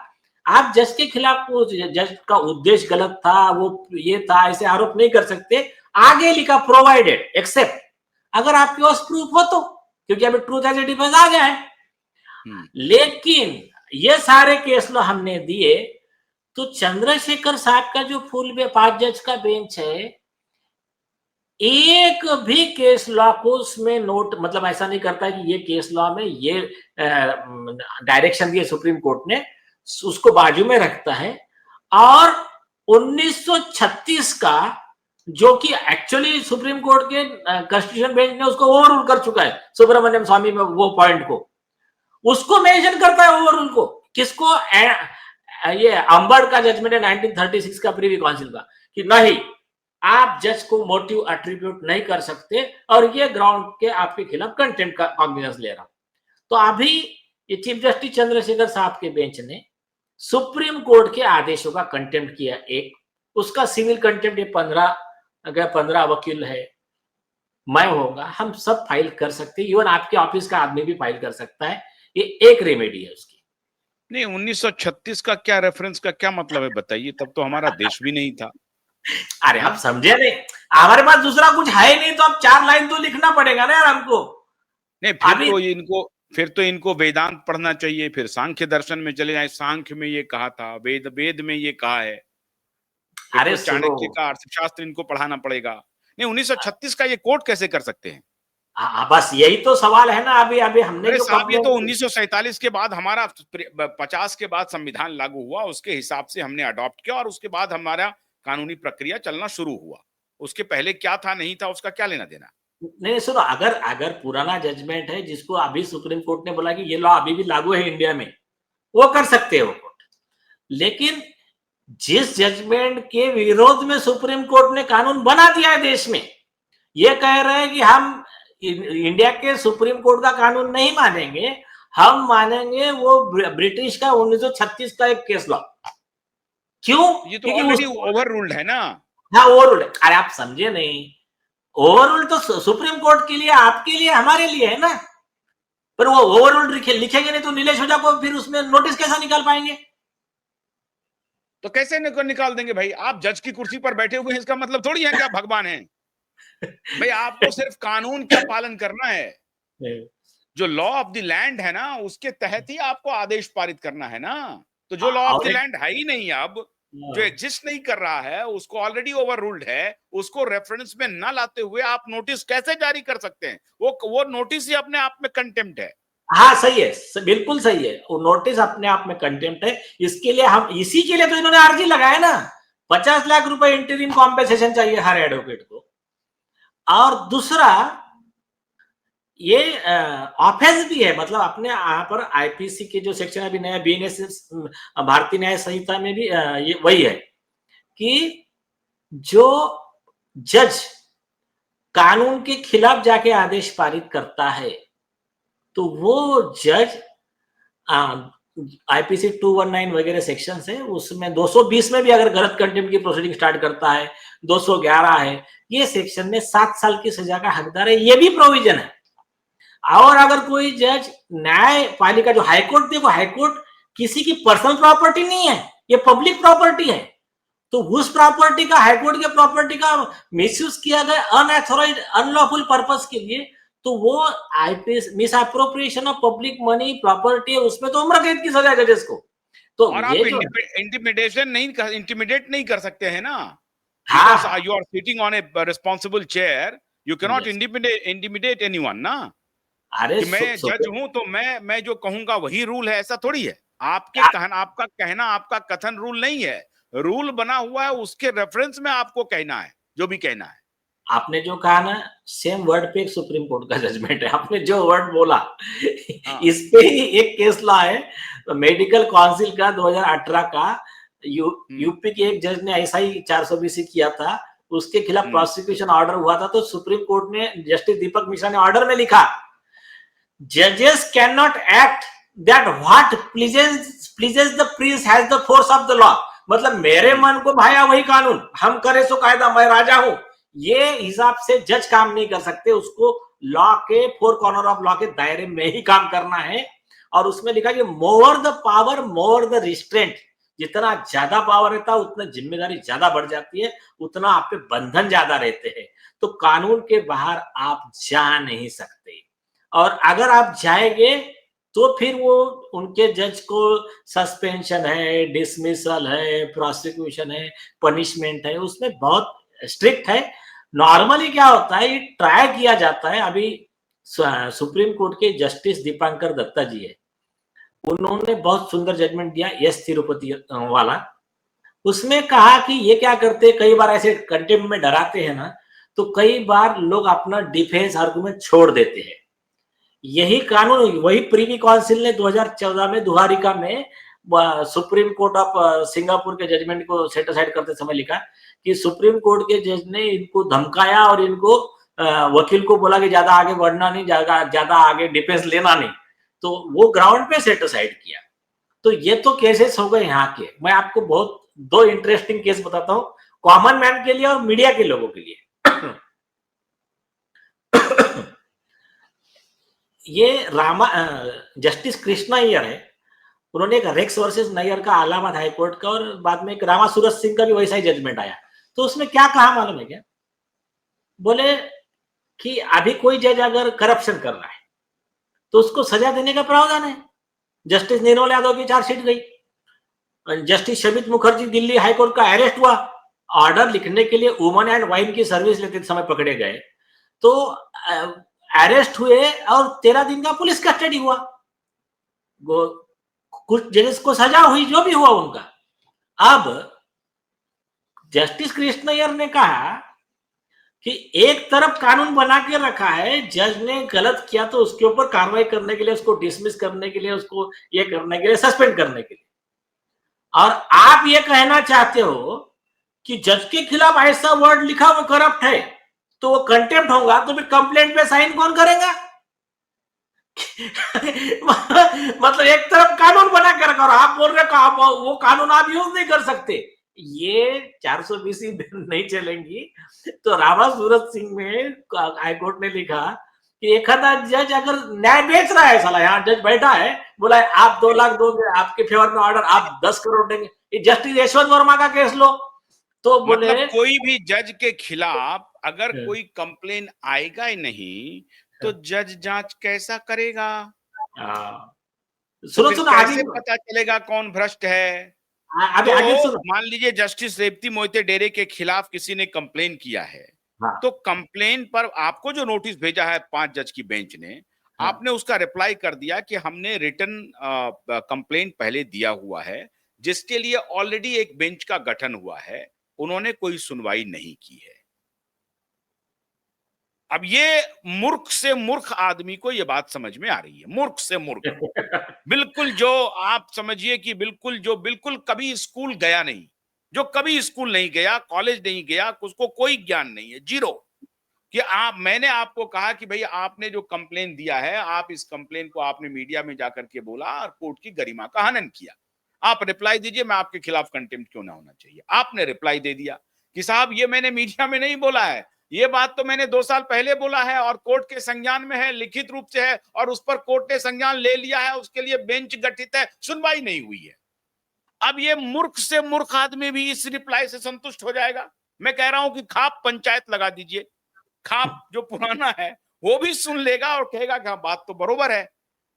आप जज के खिलाफ, जज का उद्देश्य गलत था, वो ये था, ऐसे आरोप नहीं कर सकते। आगे लिखा प्रोवाइडेड एक्सेप्ट अगर आपके पास प्रूफ हो तो, क्योंकि अभी ट्रूथ एज ए डिफेंस आ गया है। लेकिन ये सारे केस लो हमने दिए तो चंद्रशेखर साहब का जो फुल 5 जज का बेंच है, एक भी केस लॉ को उसमें नोट, मतलब ऐसा नहीं करता कि ये केस लॉ में ये डायरेक्शन दिए सुप्रीम कोर्ट ने, उसको बाजू में रखता है। और 1936 का जो कि एक्चुअली सुप्रीम कोर्ट के कॉन्स्टिट्यूशन बेंच ने उसको ओवर रूल कर चुका है, सुब्रमण्यम स्वामी में वो पॉइंट को उसको मेंशन करता है ओवर रूल को। किसको? ये अंबड़ का जजमेंट है 1936 का प्रीवी काउंसिल का, कि नहीं आप जज को मोटिव एट्रीब्यूट नहीं कर सकते और ये ग्राउंड के आपके खिलाफ कंटेम्प्ट का कॉग्निजेंस ले रहा हूं। तो अभी ये चीफ जस्टिस चंद्रशेखर साहब के बेंच ने सुप्रीम कोर्ट के आदेशों का कंटेम्प्ट किया, एक उसका सिविल कंटेम्प्ट, ये 15 अगर 15 वकील है, मैं होगा, हम सब फाइल कर सकते हैं, इवन आपके ऑफिस का आदमी भी फाइल कर सकता है। ये एक रेमेडी है उसकी। नहीं, 1936 का क्या रेफरेंस का क्या मतलब है बताइए, तब तो हमारा देश भी नहीं था। अरे आप समझे नहीं, हमारे पास दूसरा कुछ है नहीं, तो अब 4 लाइन तो लिखना पड़ेगा ना यार हमको। नहीं, फिर तो इनको वेदांत पढ़ना चाहिए, फिर सांख्य दर्शन में चले जाए, सांख्य में ये कहा था, वेद में ये कहा है, फिर अरे तो चाणक्य का अर्थशास्त्र इनको पढ़ाना पड़ेगा। नहीं, 1936 का ये कोट कैसे कर सकते हैं? बस यही तो सवाल है ना। अभी अभी हमने अरे जो साहब, ये तो 1947 के बाद हमारा 50 के बाद संविधान लागू हुआ, उसके हिसाब से हमने अडॉप्ट किया और उसके बाद हमारा कानूनी प्रक्रिया चलना शुरू हुआ। उसके पहले क्या था नहीं था उसका क्या लेना देना? नहीं सुनो, अगर अगर पुराना जजमेंट है जिसको अभी सुप्रीम कोर्ट ने बोला कि ये लॉ अभी भी लागू है इंडिया में, वो कर सकते हो कोर्ट। लेकिन जिस जजमेंट के विरोध में सुप्रीम कोर्ट ने कानून बना दिया है देश में, ये कह रहे हैं कि हम इंडिया के सुप्रीम कोर्ट का कानून नहीं मानेंगे, हम मानेंगे वो ब्रिटिश का 1936 का एक केस लॉ। क्यों? ये तो ऑलरेडी ओवर रूल्ड है ना। हाँ ओवर रूल्ड। अरे आप समझे नहीं, ओवर रूल्ड तो सुप्रीम कोर्ट के लिए, आपके लिए, हमारे लिए है ना। पर वो ओवर रूल्ड लिखेंगे नहीं तो नीलेश ओझा को फिर उसमें नोटिस कैसा निकाल पाएंगे? तो कैसे निकाल देंगे भाई? आप जज की कुर्सी पर बैठे हुए हैं, इसका मतलब थोड़ी है कि आप भगवान हैं। भाई आपको सिर्फ कानून का पालन करना है, जो लॉ ऑफ द लैंड है ना, उसके तहत ही आपको आदेश पारित करना है ना। तो जो लॉ ऑफ द लैंड है ही नहीं, अब जो एग्जिस्ट नहीं कर रहा है, उसको ऑलरेडी ओवर रूल्ड है, उसको रेफरेंस में ना लाते हुए आप नोटिस कैसे जारी कर सकते हैं? वो नोटिस ही अपने आप में कंटेम्प्ट है। हाँ सही है, बिल्कुल सही है, वो नोटिस अपने आप में कंटेम्प्ट है। इसके लिए हम, इसी के लिए तो इन्होंने अर्जी लगाया ना, 50 लाख रुपए इंटरिम कॉम्पेंसेशन चाहिए हर एडवोकेट को। और दूसरा ये ऑफेंस भी है, मतलब अपने यहाँ पर आईपीसी के जो सेक्शन अभी नया बीएनएस भारतीय न्याय संहिता में भी ये वही है कि जो जज कानून के खिलाफ जाके आदेश पारित करता है, तो वो जज आईपीसी 219 वगैरह सेक्शन है, उसमें 220 में भी अगर गलत कंटेम्प्ट की प्रोसीडिंग स्टार्ट करता है, 211 है, ये सेक्शन में 7 साल की सजा का हकदार है, ये भी प्रोविजन है। और अगर कोई जज न्यायपालिका जो हाईकोर्ट थे, वो हाईकोर्ट किसी की पर्सनल प्रॉपर्टी नहीं है, ये पब्लिक प्रॉपर्टी है। तो उस प्रॉपर्टी का, हाईकोर्ट के प्रॉपर्टी का मिसयूज किया गया अनऑथोराइज्ड अनलॉफुल पर्पस के लिए, तो वो IPS miss appropriation of public money property है, उसमें तो उम्र कैद की सजा है जजेस को। तो और ये आप जो इंटिमिडेट नहीं कर सकते हैं ना, हाँ, because you are sitting on a responsible chair, you can not intimidate anyone ना। अरे कि मैं जज हूं तो मैं जो कहूंगा वही रूल है, ऐसा थोड़ी है। आपका कहना, आपका कथन रूल नहीं है, रूल बना हुआ है, उसके रेफरेंस में आपको कहना है जो भी कहना है। आपने जो कहा ना, सेम वर्ड पे एक सुप्रीम कोर्ट का जजमेंट है, आपने जो वर्ड बोला इस पे ही एक केस लॉ है मेडिकल काउंसिल का 2018 का। यूपी के एक जज ने ऐसा ही 420 किया था, उसके खिलाफ प्रोसिक्यूशन ऑर्डर हुआ था, तो सुप्रीम कोर्ट ने, जस्टिस दीपक मिश्रा ने ऑर्डर में लिखा, जजेस can not act that what pleases the Prince has the force of the law. मतलब मेरे मन को भाया वही कानून, हम करे सो कायदा, मैं राजा हूं, ये हिसाब से जज काम नहीं कर सकते। उसको लॉ के फोर कॉर्नर ऑफ लॉ के दायरे में ही काम करना है। और उसमें लिखा कि more the power more the restraint, जितना ज्यादा पावर रहता है उतना जिम्मेदारी ज्यादा बढ़ जाती है, उतना आप पे बंधन ज्यादा रहते हैं। तो कानून के बाहर आप जा नहीं सकते, और अगर आप जाएंगे तो फिर वो उनके जज को सस्पेंशन है, डिसमिसल है, प्रोसिक्यूशन है, पनिशमेंट है, उसमें बहुत स्ट्रिक्ट है। नॉर्मली क्या होता है, ये ट्राई किया जाता है। अभी सुप्रीम कोर्ट के जस्टिस दीपांकर दत्ता जी है, उन्होंने बहुत सुंदर जजमेंट दिया एस तिरुपति वाला। उसमें कहा कि ये क्या करते, कई बार ऐसे कंटेम्प्ट में डराते हैं ना, तो कई बार लोग अपना डिफेंस आर्गुमेंट छोड़ देते हैं। यही कानून, वही प्रीवी काउंसिल ने 2014 में दुहारिका में सुप्रीम कोर्ट ऑफ सिंगापुर के जजमेंट को सेट असाइड करते समय लिखा कि सुप्रीम कोर्ट के जज ने इनको धमकाया और इनको वकील को बोला कि ज्यादा आगे बढ़ना नहीं, ज्यादा आगे डिफेंस लेना नहीं, तो वो ग्राउंड पे सेट असाइड किया। तो ये तो केसेस हो गए यहाँ के। मैं आपको बहुत दो इंटरेस्टिंग केस बताता हूँ, कॉमन मैन के लिए और मीडिया के लोगों के लिए। ये जस्टिस कृष्णा अय्यर है, उन्होंने एक रेक्स वर्सेस नैयर का इलाहाबाद हाईकोर्ट का, और बाद में एक रामा सूरज सिंह का भी वैसा ही जजमेंट आया। तो उसमें क्या कहा मालूम है क्या? बोले कि अभी कोई जज अगर करप्शन कर रहा है तो उसको सजा देने का प्रावधान है। जस्टिस निर्मल यादव की चार्जशीट गई, जस्टिस शमित मुखर्जी दिल्ली हाईकोर्ट का अरेस्ट हुआ, ऑर्डर लिखने के लिए वुमन एंड वाइन की सर्विस लेते समय पकड़े गए, तो अरेस्ट हुए और 13 दिन का पुलिस कस्टडी हुआ। कुछ जजेस को सजा हुई, जो भी हुआ उनका। अब जस्टिस कृष्ण अय्यर ने कहा कि एक तरफ कानून बना के रखा है, जज ने गलत किया तो उसके ऊपर कार्रवाई करने के लिए, उसको डिसमिस करने के लिए, उसको ये करने के लिए, सस्पेंड करने के लिए, और आप ये कहना चाहते हो कि जज के खिलाफ ऐसा वर्ड लिखा वो करप्ट है तो वो कंटेम्प्ट होगा, तो फिर कंप्लेंट पे साइन कौन करेगा? मतलब एक तरफ कानून बना कर रखा और आप बोल रहे हो आप वो कानून आप यूज नहीं कर सकते। ये 420 नहीं चलेंगी। तो रामा सूरज सिंह में हाईकोर्ट ने लिखा कि एक आधा जज अगर न्याय बेच रहा है, साला यहाँ जज बैठा है, बोला है आप 2 लाख दोगे, आपके फेवर में ऑर्डर, आप 10 करोड़ देंगे। जस्टिस यशवंत वर्मा का केस लो, तो बोले मतलब कोई भी जज के खिलाफ अगर कोई कंप्लेन आएगा ही नहीं तो जज जांच कैसा करेगा? तो सुनो फिर सुनो आगे, कैसे पता चलेगा कौन भ्रष्ट है? अभी तो आगे सुनो। मान लीजिए जस्टिस रेवती मोहिते डेरे के खिलाफ किसी ने कंप्लेन किया है, हाँ, तो कंप्लेन पर आपको जो नोटिस भेजा है 5 जज की बेंच ने, हाँ, आपने उसका रिप्लाई कर दिया कि हमने रिटन कंप्लेन पहले दिया हुआ है, जिसके लिए ऑलरेडी एक बेंच का गठन हुआ है, उन्होंने कोई सुनवाई नहीं की है। अब ये मूर्ख से मूर्ख आदमी को ये बात समझ में आ रही है, मूर्ख से मूर्ख, बिल्कुल जो आप समझिए कि बिल्कुल जो बिल्कुल कभी स्कूल गया नहीं, जो कभी स्कूल नहीं गया, कॉलेज नहीं गया, उसको कोई ज्ञान नहीं है, जीरो। कि आप, मैंने आपको कहा कि भई आपने जो कंप्लेन दिया है, आप इस कंप्लेन को आपने मीडिया में जाकर के बोला और कोर्ट की गरिमा का हनन किया। आप रिप्लाई दीजिए, मैं आपके खिलाफ कंटेम्प्ट क्यों ना होना चाहिए। आपने रिप्लाई दे दिया कि साहब ये मैंने मीडिया में नहीं बोला है, ये बात तो मैंने 2 साल पहले बोला है और कोर्ट के संज्ञान में है, लिखित रूप से है और उस पर कोर्ट ने संज्ञान ले लिया है, उसके लिए बेंच गठित है, सुनवाई नहीं हुई है। अब ये मूर्ख से मूर्ख आदमी भी इस रिप्लाई से संतुष्ट हो जाएगा? मैं कह रहा हूं कि खाप पंचायत लगा दीजिए, खाप जो पुराना है वो भी सुन लेगा और कहेगा कि हाँ बात तो बरोबर है।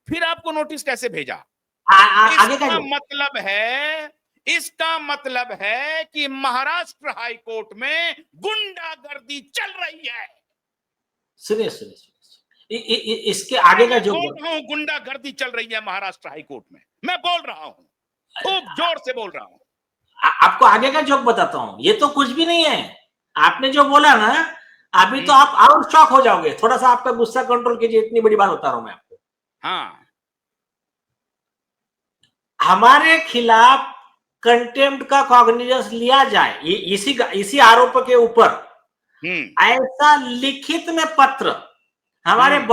फिर आपको नोटिस कैसे भेजा? आगे का इसका जो, मतलब है, इसका मतलब है कि महाराष्ट्र हाई कोर्ट में गुंडागर्दी चल रही है। सुनिए सुनिए सुनिए, इसके हाँ, आगे का मैं जो, बोल रहा हूं गुंडागर्दी चल रही है महाराष्ट्र हाई कोर्ट में, मैं बोल रहा हूं, खूब जोर से बोल रहा हूं। आपको आगे का जोक बताता हूं, ये तो कुछ भी नहीं है। आपने जो बोला ना, अभी तो हम्म, आप और शॉक हो जाओगे। थोड़ा सा आपका गुस्सा कंट्रोल कीजिए, इतनी बड़ी बात बता रहा हूं मैं आपको। हाँ, हमारे खिलाफ कंटेम्प्ट का कॉग्निजेंस लिया जाए, इसी आरोप के ऊपर हम्म, ऐसा लिखित में पत्र हमारे हम्म,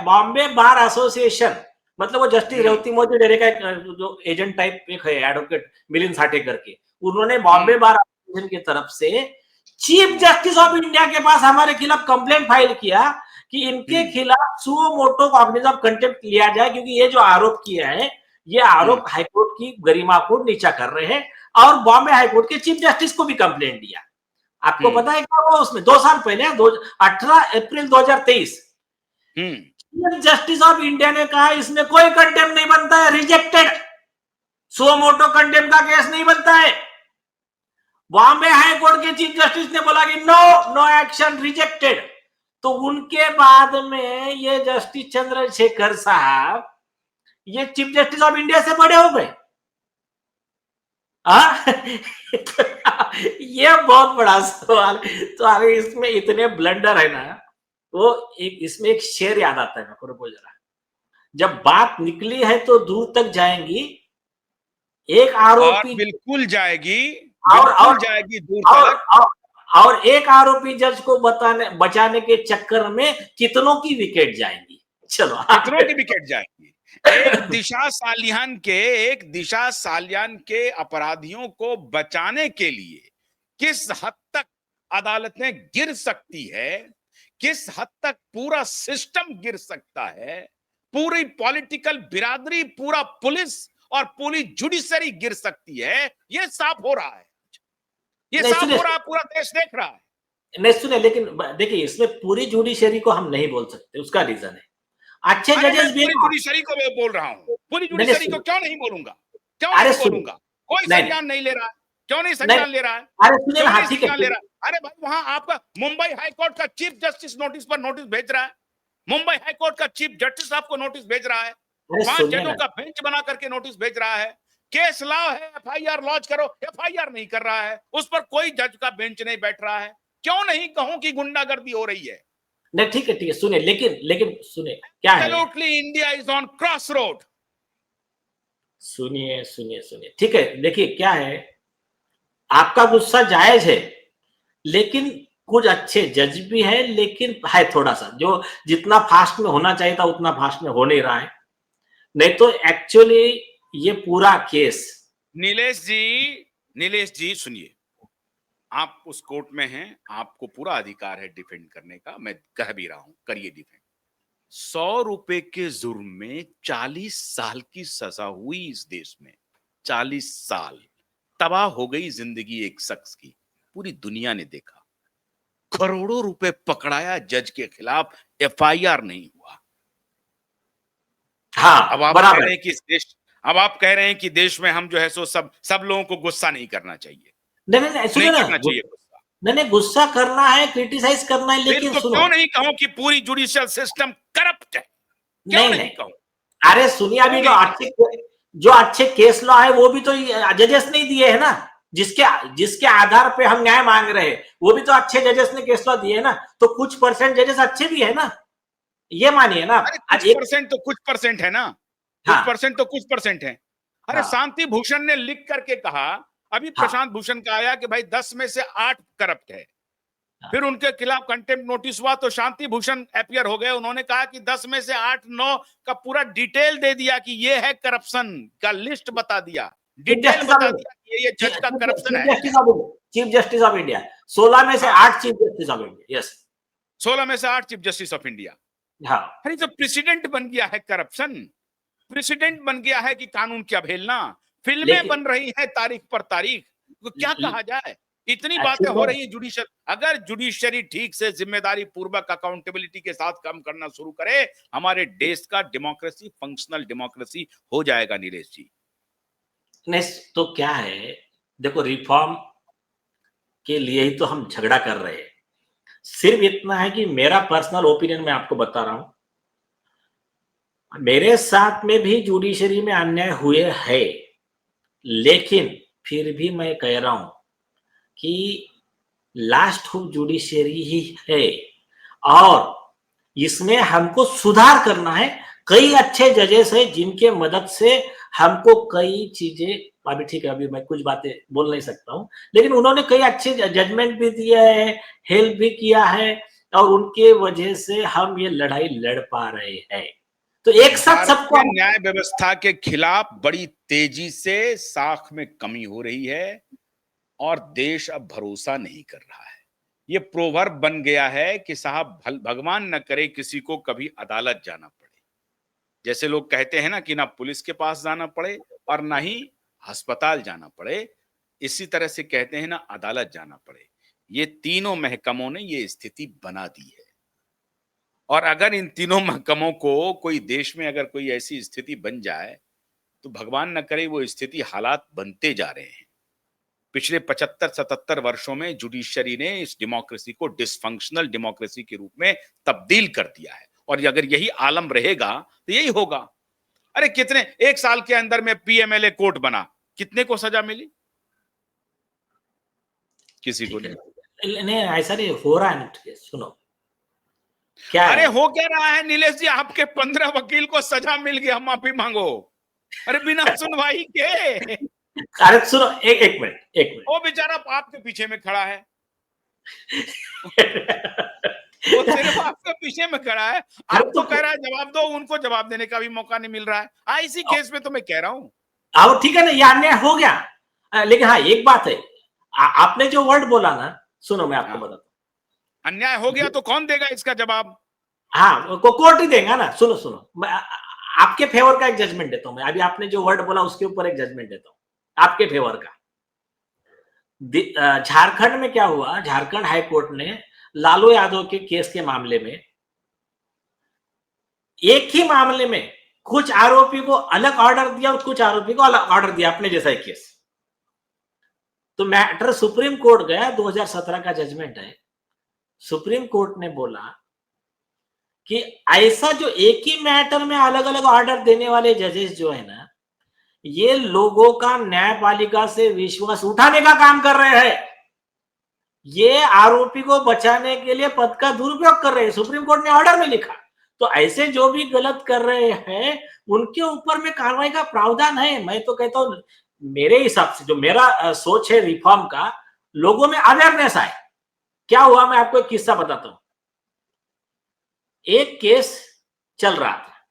बॉम्बे बार एसोसिएशन, मतलब वो जस्टिस हम्म, रेवती मोदी डेरे का एक जो एजेंट टाइप एक है, एडवोकेट मिलिंद साठे करके, उन्होंने हम्म, बॉम्बे बार एसोसिएशन की तरफ से chief hmm, justice of India के पास हमारे खिलाफ कंप्लेंट फाइल किया कि इनके हम्म, खिलाफ suo motu cognizance of contempt लिया जाए, क्योंकि ये जो आरोप किया है, ये हम्म, आरोप हाईकोर्ट की गरिमा को नीचा कर रहे हैं। और बॉम्बे हाईकोर्ट के चीफ जस्टिस को भी कंप्लेंट दिया। आपको हम्म, पता है क्या हुआ उसमें? 2 साल पहले 18 अप्रैल 2023 हम्म, चीफ जस्टिस ऑफ इंडिया ने कहा इसमें कोई कंटेम्प्ट नहीं बनता है, रिजेक्टेड। सो मोटो कंटेम्प्ट का केस नहीं बनता है। बॉम्बे हाई कोर्ट के चीफ जस्टिस ने बोला कि नो, नो एक्शन, रिजेक्टेड। तो उनके बाद में ये जस्टिस चंद्रशेखर साहब ये चीफ जस्टिस ऑफ इंडिया से बड़े हो गए। हाँ ये बहुत बड़ा सवाल। तो अरे इसमें इतने ब्लंडर है ना, वो एक इसमें एक शेर याद आता है मेरे को जरा। जब बात निकली है तो दूर तक जाएंगी, एक और आरोपी बिल्कुल और जाएगी दूर और तक। और, और एक आरोपी जज को बचाने के चक्कर में कितनों की विकेट जाएंगी। चलो कितनों की विकेट जाएगी। एक दिशा सालियान के अपराधियों को बचाने के लिए किस हद तक अदालतें गिर सकती है, किस हद तक पूरा सिस्टम गिर सकता है, पूरी पॉलिटिकल बिरादरी, पूरा पुलिस और पूरी जुडिशरी गिर सकती है, ये साफ हो रहा है। ये नहीं साफ सुने हो रहा है, पूरा देश देख रहा है। नहीं सुने, लेकिन देखिए इसमें पूरी जुडिशरी को हम नहीं बोल सकते, उसका रीजन है अच्छे अरे मैं जजेस भी पूरी ना। जुडिशरी को मैं बोल रहा हूं, पूरी नहीं नहीं जुडिशरी को सुनो, क्यों नहीं बोलूंगा, क्यों अरे नहीं सुनो, बोलूंगा। कोई नहीं नहीं संज्ञान नहीं ले रहा है, क्यों नहीं नहीं, संज्ञान ले रहा है, अरे सुनिए ना, क्यों हाँ नहीं ठीक है संज्ञान ले ठीक रहा है। अरे भाई वहां आपका मुंबई हाईकोर्ट का चीफ जस्टिस नोटिस पर नोटिस भेज रहा है, मुंबई हाईकोर्ट का चीफ जस्टिस आपको नोटिस भेज रहा है, है। अरे 5 सुनिए जजों ना, का बेंच बना करके नोटिस भेज रहा है। केस लाओ है, एफआईआर लॉन्च करो, एफआईआर नहीं कर रहा है, उस पर कोई जज का बेंच नहीं बैठ रहा है। क्यों नहीं कहूं कि गुंडागर्दी हो रही है। नहीं ठीक है सुनिए, लेकिन लेकिन सुनिए क्या है, absolutely India is on cross road. सुनिए ठीक है, देखिए क्या है, आपका गुस्सा जायज है, लेकिन कुछ अच्छे जज भी है, लेकिन है थोड़ा सा जो जितना फास्ट में होना चाहिए था उतना फास्ट में हो नहीं रहा है। नहीं तो एक्चुअली ये पूरा केस, नीलेश जी सुनिए, आप उस कोर्ट में हैं, आपको पूरा अधिकार है डिफेंड करने का, मैं कह भी रहा हूं, करिए डिफेंड। 100 रुपए के जुर्म में 40 साल की सजा हुई इस देश में। 40 साल तबाह हो गई जिंदगी एक शख्स की, पूरी दुनिया ने देखा। करोड़ों रुपए पकड़ाया जज के खिलाफ, एफआईआर नहीं हुआ। अब हाँ आप कह बराबर। रहे हैं कि इस देश अब आप कह रहे हैं कि देश में हम जो है सो सब सब लोगों को गुस्सा नहीं करना चाहिए, नहीं सुनिए नहीं ना, करना चाहिए गुस्सा। नहीं गुस्सा करना है, क्रिटिसाइज करना है, फिर लेकिन तो सुनो, क्यों नहीं कहूं कि पूरी जुडिशियल सिस्टम करप्ट है, क्यों नहीं नहीं नहीं, कहूं, अरे सुनिए, क्यों अभी नहीं कहूं। जो अच्छे केस लॉ है वो भी तो जजेस नहीं दिए है ना, जिसके जिसके आधार पे हम न्याय मांग रहे हैं, वो भी तो अच्छे जजेस ने केस लॉ दिए है ना, तो कुछ परसेंट जजेस अच्छे भी है ना, ये मानिए ना। अरे आज कुछ एक, परसेंट तो कुछ परसेंट है ना, कुछ हाँ परसेंट तो कुछ परसेंट है। अरे हाँ शांति भूषण ने लिख करके कहा, अभी हाँ प्रशांत भूषण का आया कि भाई 10 में से 8 करप्ट है। हाँ, फिर उनके खिलाफ कंटेम्प्ट नोटिस हुआ तो शांति भूषण अपीयर हो गए, उन्होंने कहा कि 10 में से 8-9 का पूरा डिटेल दे दिया कि ये है करप्शन का लिस्ट बता दिया, चीफ डिटेल जस्टिस ऑफ बता इंडिया, दिया कि ये जज का करप्शन चीफ है। Justice of India, chief justice of India, 16 में से हाँ, 8 chief justice of India, yes. 16 में से 8 चीफ जस्टिस ऑफ इंडिया। हाँ अरे तो प्रेसिडेंट बन गया है करप्शन, प्रेसिडेंट बन गया है कि कानून की अवहेलना, फिल्में लेकिन बन रही हैं तारीख पर तारीख, तो क्या कहा जाए। इतनी बातें ठीक हो है, रही हैं जुडिशल, अगर जुडिशरी ठीक से जिम्मेदारी पूर्वक अकाउंटेबिलिटी के साथ काम करना शुरू करे, हमारे देश का डेमोक्रेसी फंक्शनल डेमोक्रेसी हो जाएगा नीलेश जी। नहीं तो क्या है, देखो रिफॉर्म के लिए ही तो हम झगड़ा कर रहे हैं। सिर्फ इतना है कि मेरा पर्सनल ओपिनियन मैं आपको बता रहा हूं, मेरे साथ में भी जुडिशरी में अन्याय हुए है, लेकिन फिर भी मैं कह रहा हूं कि लास्ट हुक जुडिशरी ही है, और इसमें हमको सुधार करना है। कई अच्छे जजेस हैं जिनके मदद से हमको कई चीजें, अभी ठीक है अभी मैं कुछ बातें बोल नहीं सकता हूं, लेकिन उन्होंने कई अच्छे जजमेंट भी दिए है, हेल्प भी किया है, और उनके वजह से हम ये लड़ाई लड़ पा रहे हैं। तो एक साथ सबको, भारतीय न्याय व्यवस्था के खिलाफ बड़ी तेजी से साख में कमी हो रही है और देश अब भरोसा नहीं कर रहा है। ये प्रोवर्ब बन गया है कि साहब भगवान न करे किसी को कभी अदालत जाना पड़े। जैसे लोग कहते हैं ना कि ना पुलिस के पास जाना पड़े और ना ही अस्पताल जाना पड़े, इसी तरह से कहते हैं ना अदालत जाना पड़े। ये तीनों महकमों ने ये स्थिति बना दी है, और अगर इन तीनों महकमों को कोई देश में अगर कोई ऐसी स्थिति बन जाए, तो भगवान न करे वो स्थिति हालात बनते जा रहे हैं। पिछले 75-77 वर्षों में जुडिशरी ने इस डेमोक्रेसी को डिसफंक्शनल डेमोक्रेसी के रूप में तब्दील कर दिया है, और अगर यही आलम रहेगा तो यही होगा। अरे कितने, 1 साल के अंदर में पीएमएलए कोर्ट बना, कितने को सजा मिली, किसी को ठीक नहीं। है, नहीं ऐसा नहीं हो रहा है। सुनो क्या अरे है। हो क्या रहा है नीलेश जी, आपके 15 वकील को सजा मिल गई, हम माफी मांगो। अरे बिना सुनवाई के। अरे सुनो, एक मिनट, एक वो बेचारा आपके पीछे में खड़ा है, मिनट। वो सिर्फ आपके पीछे में खड़ा है। अरे आप तो तो कह रहा है जवाब दो, उनको जवाब देने का भी मौका नहीं मिल रहा है। इसी केस में तो मैं कह रहा हूं। आओ ठीक है ना, ये अन्याय हो गया। लेकिन हाँ एक बात है, आपने जो वर्ड बोला ना, सुनो मैं आपको हाँ, बताता अन्याय हो गया हूँ। तो कौन देगा इसका जवाब? हाँ कोर्ट ही देगा ना। सुनो सुनो, मैं आपके फेवर का एक जजमेंट देता हूँ। मैं अभी आपने जो वर्ड बोला उसके ऊपर एक जजमेंट देता हूँ आपके फेवर का। झारखंड में क्या हुआ, झारखंड हाई कोर्ट ने लालू यादव के केस के मामले में, एक ही मामले में कुछ आरोपी को अलग ऑर्डर दिया और कुछ आरोपी को अलग ऑर्डर दिया, अपने जैसा एक केस। तो मैटर सुप्रीम कोर्ट गया, 2017 का जजमेंट है। सुप्रीम कोर्ट ने बोला कि ऐसा जो एक ही मैटर में अलग अलग ऑर्डर देने वाले जजेस जो है ना, ये लोगों का न्यायपालिका से विश्वास उठाने का काम कर रहे हैं। ये आरोपी को बचाने के लिए पद का दुरुपयोग कर रहे हैं, सुप्रीम कोर्ट ने ऑर्डर में लिखा। तो ऐसे जो भी गलत कर रहे हैं उनके ऊपर में कार्रवाई का प्रावधान है। मैं तो कहता हूं, मेरे हिसाब से जो मेरा सोच है रिफॉर्म का, लोगों में अवेयरनेस आए। क्या हुआ, मैं आपको एक किस्सा बताता हूं। एक केस चल रहा था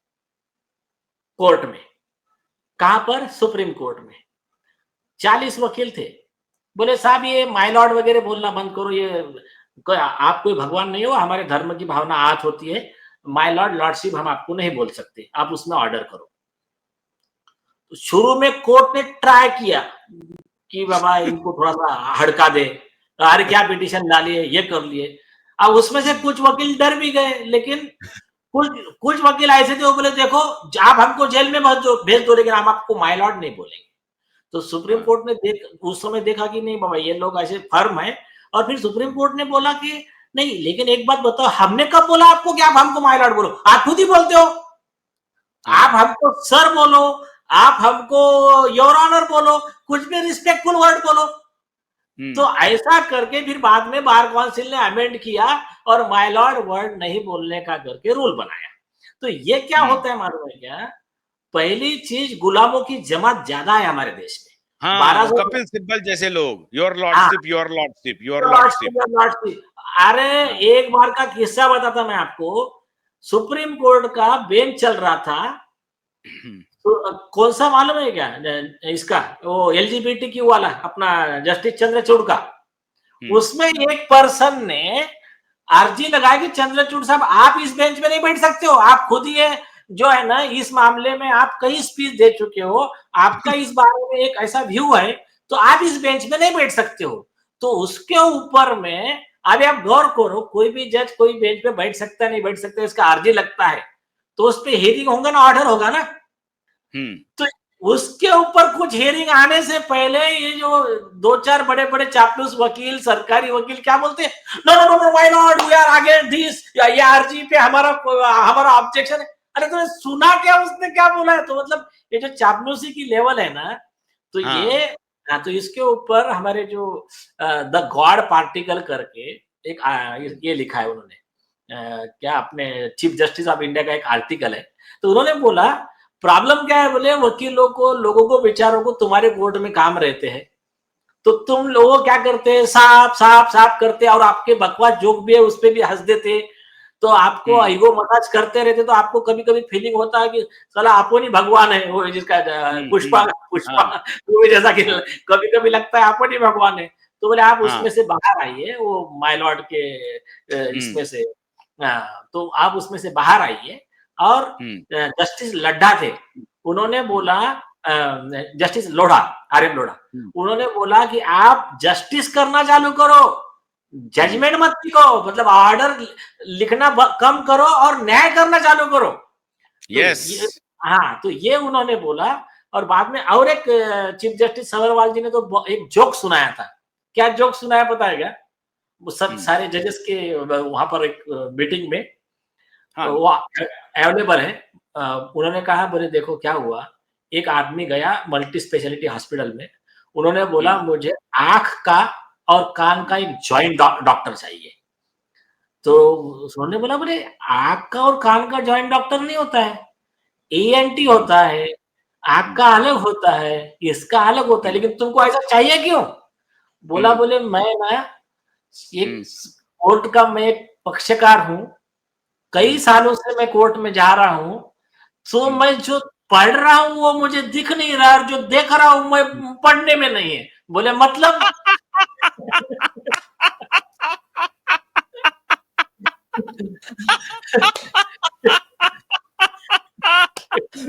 कोर्ट में, कहां पर, सुप्रीम कोर्ट में। 40 वकील थे। बोले साहब ये माय लॉर्ड वगैरह बोलना बंद करो, ये आप कोई भगवान नहीं हो, हमारे धर्म की भावना आहत होती है, माय लॉर्ड लॉर्डशिप हम आपको नहीं बोल सकते, आप उसमें ऑर्डर करो। तो शुरू में कोर्ट ने ट्राई किया कि बाबा इनको थोड़ा सा हड़का दे, अरे क्या पिटीशन डालिए, ये कर लिए। अब उसमें से कुछ वकील डर भी गए, लेकिन कुछ कुछ वकील ऐसे थे वो बोले देखो आप हमको जेल में भेज दो, लेकिन हम आपको माय लॉर्ड नहीं बोलेंगे। तो सुप्रीम हाँ। कोर्ट ने उस समय देखा कि नहीं बाबा ये लोग ऐसे फर्म है, और फिर सुप्रीम कोर्ट ने बोला कि नहीं, लेकिन एक बात बताओ, हमने कब बोला आपको कि आप हमको माय लॉर्ड बोलो? आप खुद ही बोलते हो। आप हाँ। हमको सर बोलो, आप हमको योर ऑनर बोलो, कुछ भी रिस्पेक्टफुल वर्ड बोलो। तो ऐसा करके फिर बाद में बार काउंसिल ने अमेंड किया और माय लॉर्ड वर्ड नहीं बोलने का करके रूल बनाया। तो ये क्या होता है मालूम है क्या? पहली चीज, गुलामों की जमात ज्यादा है हमारे देश में। हाँ, बारह वो सौ कपिल सिब्बल जैसे लोग, योर हाँ, lordship, your lordship, your lordship. Lordship. अरे हाँ। एक बार का किस्सा बताता मैं आपको। सुप्रीम कोर्ट का बेंच चल रहा था, तो कौन सा मालूम है क्या, इसका वो एलजीबीटी क्यू वाला अपना जस्टिस चंद्रचूड़ का। उसमें एक पर्सन ने अर्जी लगाई कि चंद्रचूड़ साहब आप इस बेंच में नहीं बैठ सकते हो, आप खुद ही है जो है ना इस मामले में आप कई स्पीच दे चुके हो, आपका इस बारे में एक ऐसा व्यू है, तो आप इस बेंच में नहीं बैठ सकते हो। तो उसके ऊपर में अभी आप गौर करो, कोई भी जज कोई बेंच पे बैठ सकता है नहीं बैठ सकता, इसका अर्जी लगता है तो उस पर हियरिंग होगा ना, ऑर्डर होगा ना। तो उसके ऊपर कुछ हियरिंग आने से पहले ये जो दो चार बड़े बड़े चापलूस वकील, सरकारी वकील क्या बोलते हैं, no no no my lord we are against this, ये आरजी पे हमारा हमारा ऑब्जेक्शन है। अरे तो सुना क्या उसने क्या बोला है? तो मतलब ये जो चापलूसी की लेवल है ना, तो हाँ। ये तो इसके ऊपर हमारे जो द गॉड पार्टिकल करके एक ये लिखा है उन्होंने, क्या अपने चीफ जस्टिस ऑफ इंडिया का एक आर्टिकल है। तो उन्होंने बोला प्रॉब्लम क्या है, बोले वकीलों को, लोगों को, बेचारों को तुम्हारे कोर्ट में काम रहते हैं, तो तुम लोग क्या करते हैं, साफ साफ साफ करते, और आपके बकवास जोक भी है उस पर भी हंस देते, तो आपको ईगो मसाज करते रहते, तो आपको कभी कभी फीलिंग होता है कि साला अपन ही भगवान है, वो जिसका पुष्पा पुष्पा हाँ। मूवी जैसा कि हाँ। कभी कभी लगता है अपन ही भगवान है। तो बोले आप हाँ। उसमें से बाहर आइए, वो माय लॉर्ड के इसमें से, तो आप उसमें से बाहर आइए। और जस्टिस लड्ढा थे, उन्होंने बोला, justice Lodha, R M Lodha, उन्होंने बोला कि आप जस्टिस करना चालू करो, जजमेंट मत लिखो, मतलब ऑर्डर लिखना कम करो और न्याय करना चालू करो। तो यस। हाँ, तो ये उन्होंने बोला। और बाद में और एक चीफ जस्टिस सबरवाल जी ने तो एक जोक सुनाया था। क्या जोक सुनाया पता है क्या? वो सब सारे जजेस के वहां पर एक मीटिंग में हाँ। वो अवेलेबल है। उन्होंने कहा, बोले देखो क्या हुआ, एक आदमी गया मल्टी स्पेशलिटी हॉस्पिटल में, उन्होंने बोला मुझे आंख का और कान का एक जॉइंट डॉक्टर चाहिए। तो उन्होंने बोला, बोले आँख का और कान का जॉइंट डॉक्टर नहीं होता है, ENT होता है, आँख का अलग होता है, इसका अलग होता है, लेकिन तुमको ऐसा चाहिए क्यों? बोला, बोले मैं ना एक कोर्ट का मैं एक पक्षकार हूँ, कई सालों से मैं कोर्ट में जा रहा हूँ, तो मैं जो पढ़ रहा हूँ वो मुझे दिख नहीं रहा, और जो देख रहा हूँ मैं पढ़ने में नहीं है। बोले मतलब?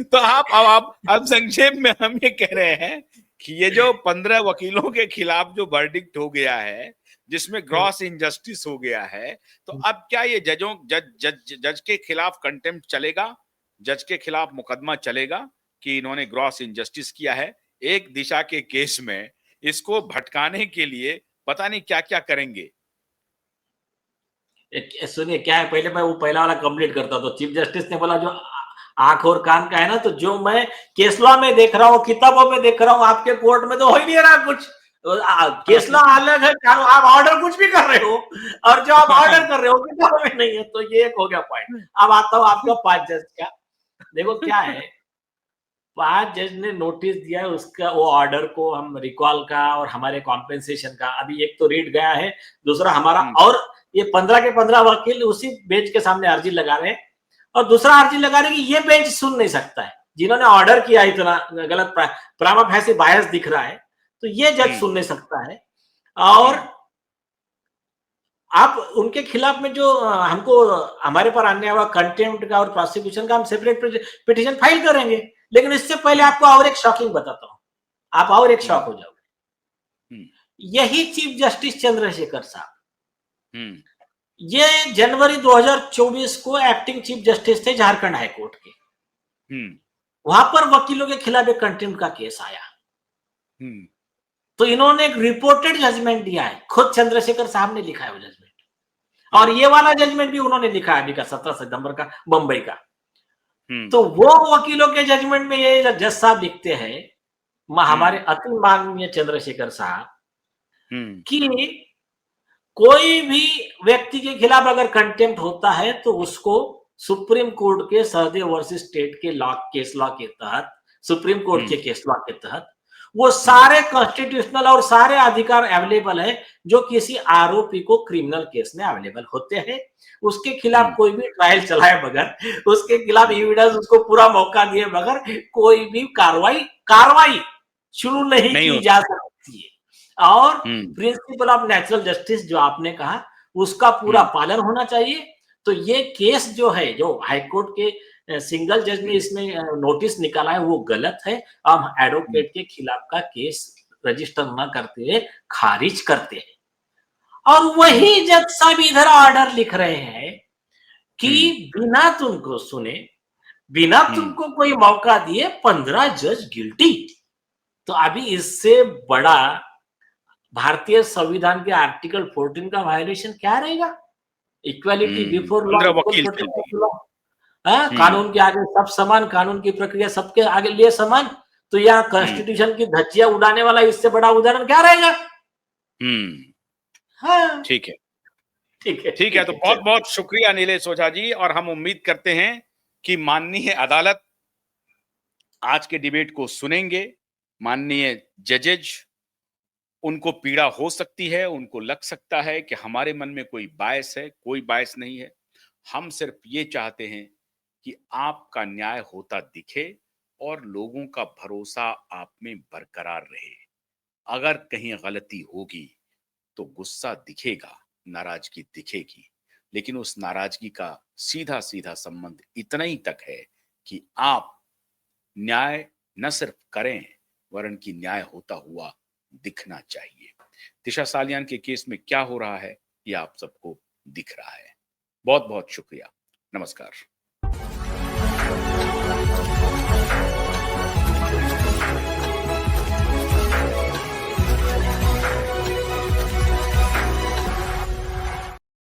तो आप अब संक्षेप में हम ये कह रहे हैं कि ये जो 15 वकीलों के खिलाफ जो वर्डिक्ट हो गया है, जिसमें ग्रॉस इनजस्टिस हो गया है, तो अब क्या ये जज के खिलाफ कंटेम्प्ट चलेगा? जज के खिलाफ मुकदमा चलेगा कि इन्होंने ग्रॉस इनजस्टिस किया है? एक दिशा के केस में इसको भटकाने के लिए पता नहीं क्या-क्या करेंगे। सुनिए क्या है, पहले मैं वो पहला वाला कंप्लीट करता हूँ। तो चीफ जस्टिस ने बोला, जो आंख और कान का है ना, तो जो मैं केस लॉ में देख रहा हूँ, किताबों में देख रहा हूँ, आपके कोर्ट में तो हो ही नहीं रहा कुछ। केस लॉ अलग है, आप ऑर्डर कुछ भी कर रहे हो, और जो आप ऑर्डर कर रहे हो किताबों में नहीं है। तो ये एक हो गया पॉइंट। अब आता हूँ आपका 5 जज का। देखो क्या है, 5 जज ने नोटिस दिया है, उसका वो ऑर्डर को हम रिकॉल का और हमारे कॉम्पेंसेशन का, अभी एक तो रीड गया है, दूसरा हमारा, और ये 15 के 15 वकील उसी बेंच के सामने अर्जी लगा रहे हैं, और दूसरा अर्जी लगा रहे कि ये बेंच सुन नहीं सकता है, जिन्होंने ऑर्डर किया इतना गलत, प्रामा फैसी बायस दिख रहा है, तो ये जज सुन नहीं सकता है। और आप उनके खिलाफ में जो हमको हमारे पर आने वाला कंटेम्प्ट का और प्रोसिक्यूशन का, हम सेपरेट पिटीशन फाइल करेंगे। लेकिन इससे पहले आपको और एक शॉकिंग बताता हूं, आप और एक शॉक हो जाओगे। यही चीफ जस्टिस चंद्रशेखर साहब, ये जनवरी 2024 को एक्टिंग चीफ जस्टिस थे झारखंड हाईकोर्ट के। वहां पर वकीलों के खिलाफ एक कंटेम्प्ट का केस आया, तो इन्होंने एक रिपोर्टेड जजमेंट दिया है, खुद चंद्रशेखर साहब ने लिखा है वो जजमेंट, और ये वाला जजमेंट भी उन्होंने लिखा है अभी का 17 सितंबर का, बंबई का। तो वो वकीलों के जजमेंट में ये जज साहब लिखते हैं, हमारे अति माननीय चंद्रशेखर साहब, कि कोई भी व्यक्ति के खिलाफ अगर कंटेम्प्ट होता है तो उसको सुप्रीम कोर्ट के सहदेव वर्सेस स्टेट के लॉ, केस लॉ के तहत, सुप्रीम कोर्ट के केस लॉ के तहत वो सारे कॉन्स्टिट्यूशनल और सारे अधिकार अवेलेबल है जो किसी आरोपी को क्रिमिनल केस में अवेलेबल होते हैं। उसके खिलाफ कोई भी ट्रायल चलाए बगैर, उसके खिलाफ एविडेंस उसको पूरा मौका दिए बगैर कोई भी कार्रवाई शुरू नहीं की जा सकती है। और प्रिंसिपल ऑफ नेचुरल जस्टिस जो आपने कहा, उसका पूरा पालन होना चाहिए। तो ये केस जो है, जो हाईकोर्ट के सिंगल जज ने इसमें नोटिस निकाला है, वो गलत है। हम एडवोकेट के खिलाफ का केस रजिस्टर न करते हुए खारिज करते हैं। और वही जज साहब इधर ऑर्डर लिख रहे हैं कि बिना तुमको सुने, बिना तुमको कोई मौका दिए 15 जज गिल्टी। तो अभी इससे बड़ा भारतीय संविधान के आर्टिकल 14 का वायलेशन क्या रहेगा? इक्वालिटी बिफोर लॉ, कानून के आगे सब समान, कानून की प्रक्रिया सबके आगे लिए समान। तो यहाँ कॉन्स्टिट्यूशन की धज्जियां उड़ाने वाला इससे बड़ा उदाहरण क्या रहेगा? हाँ, ठीक है, ठीक है। तो बहुत बहुत शुक्रिया नीलेश ओझा जी, और हम उम्मीद करते हैं कि माननीय अदालत आज के डिबेट को सुनेंगे। माननीय जजेज, उनको पीड़ा हो सकती है, उनको लग सकता है कि हमारे मन में कोई बायस है, कोई बायस नहीं है। हम सिर्फ ये चाहते हैं कि आपका न्याय होता दिखे और लोगों का भरोसा आप में बरकरार रहे। अगर कहीं गलती होगी तो गुस्सा दिखेगा, नाराजगी दिखेगी, लेकिन उस नाराजगी का सीधा सीधा संबंध इतना ही तक है कि आप न्याय न सिर्फ करें, वरन की न्याय होता हुआ दिखना चाहिए। दिशा सालियान के केस में क्या हो रहा है, ये आप सबको दिख रहा है। बहुत बहुत शुक्रिया। नमस्कार।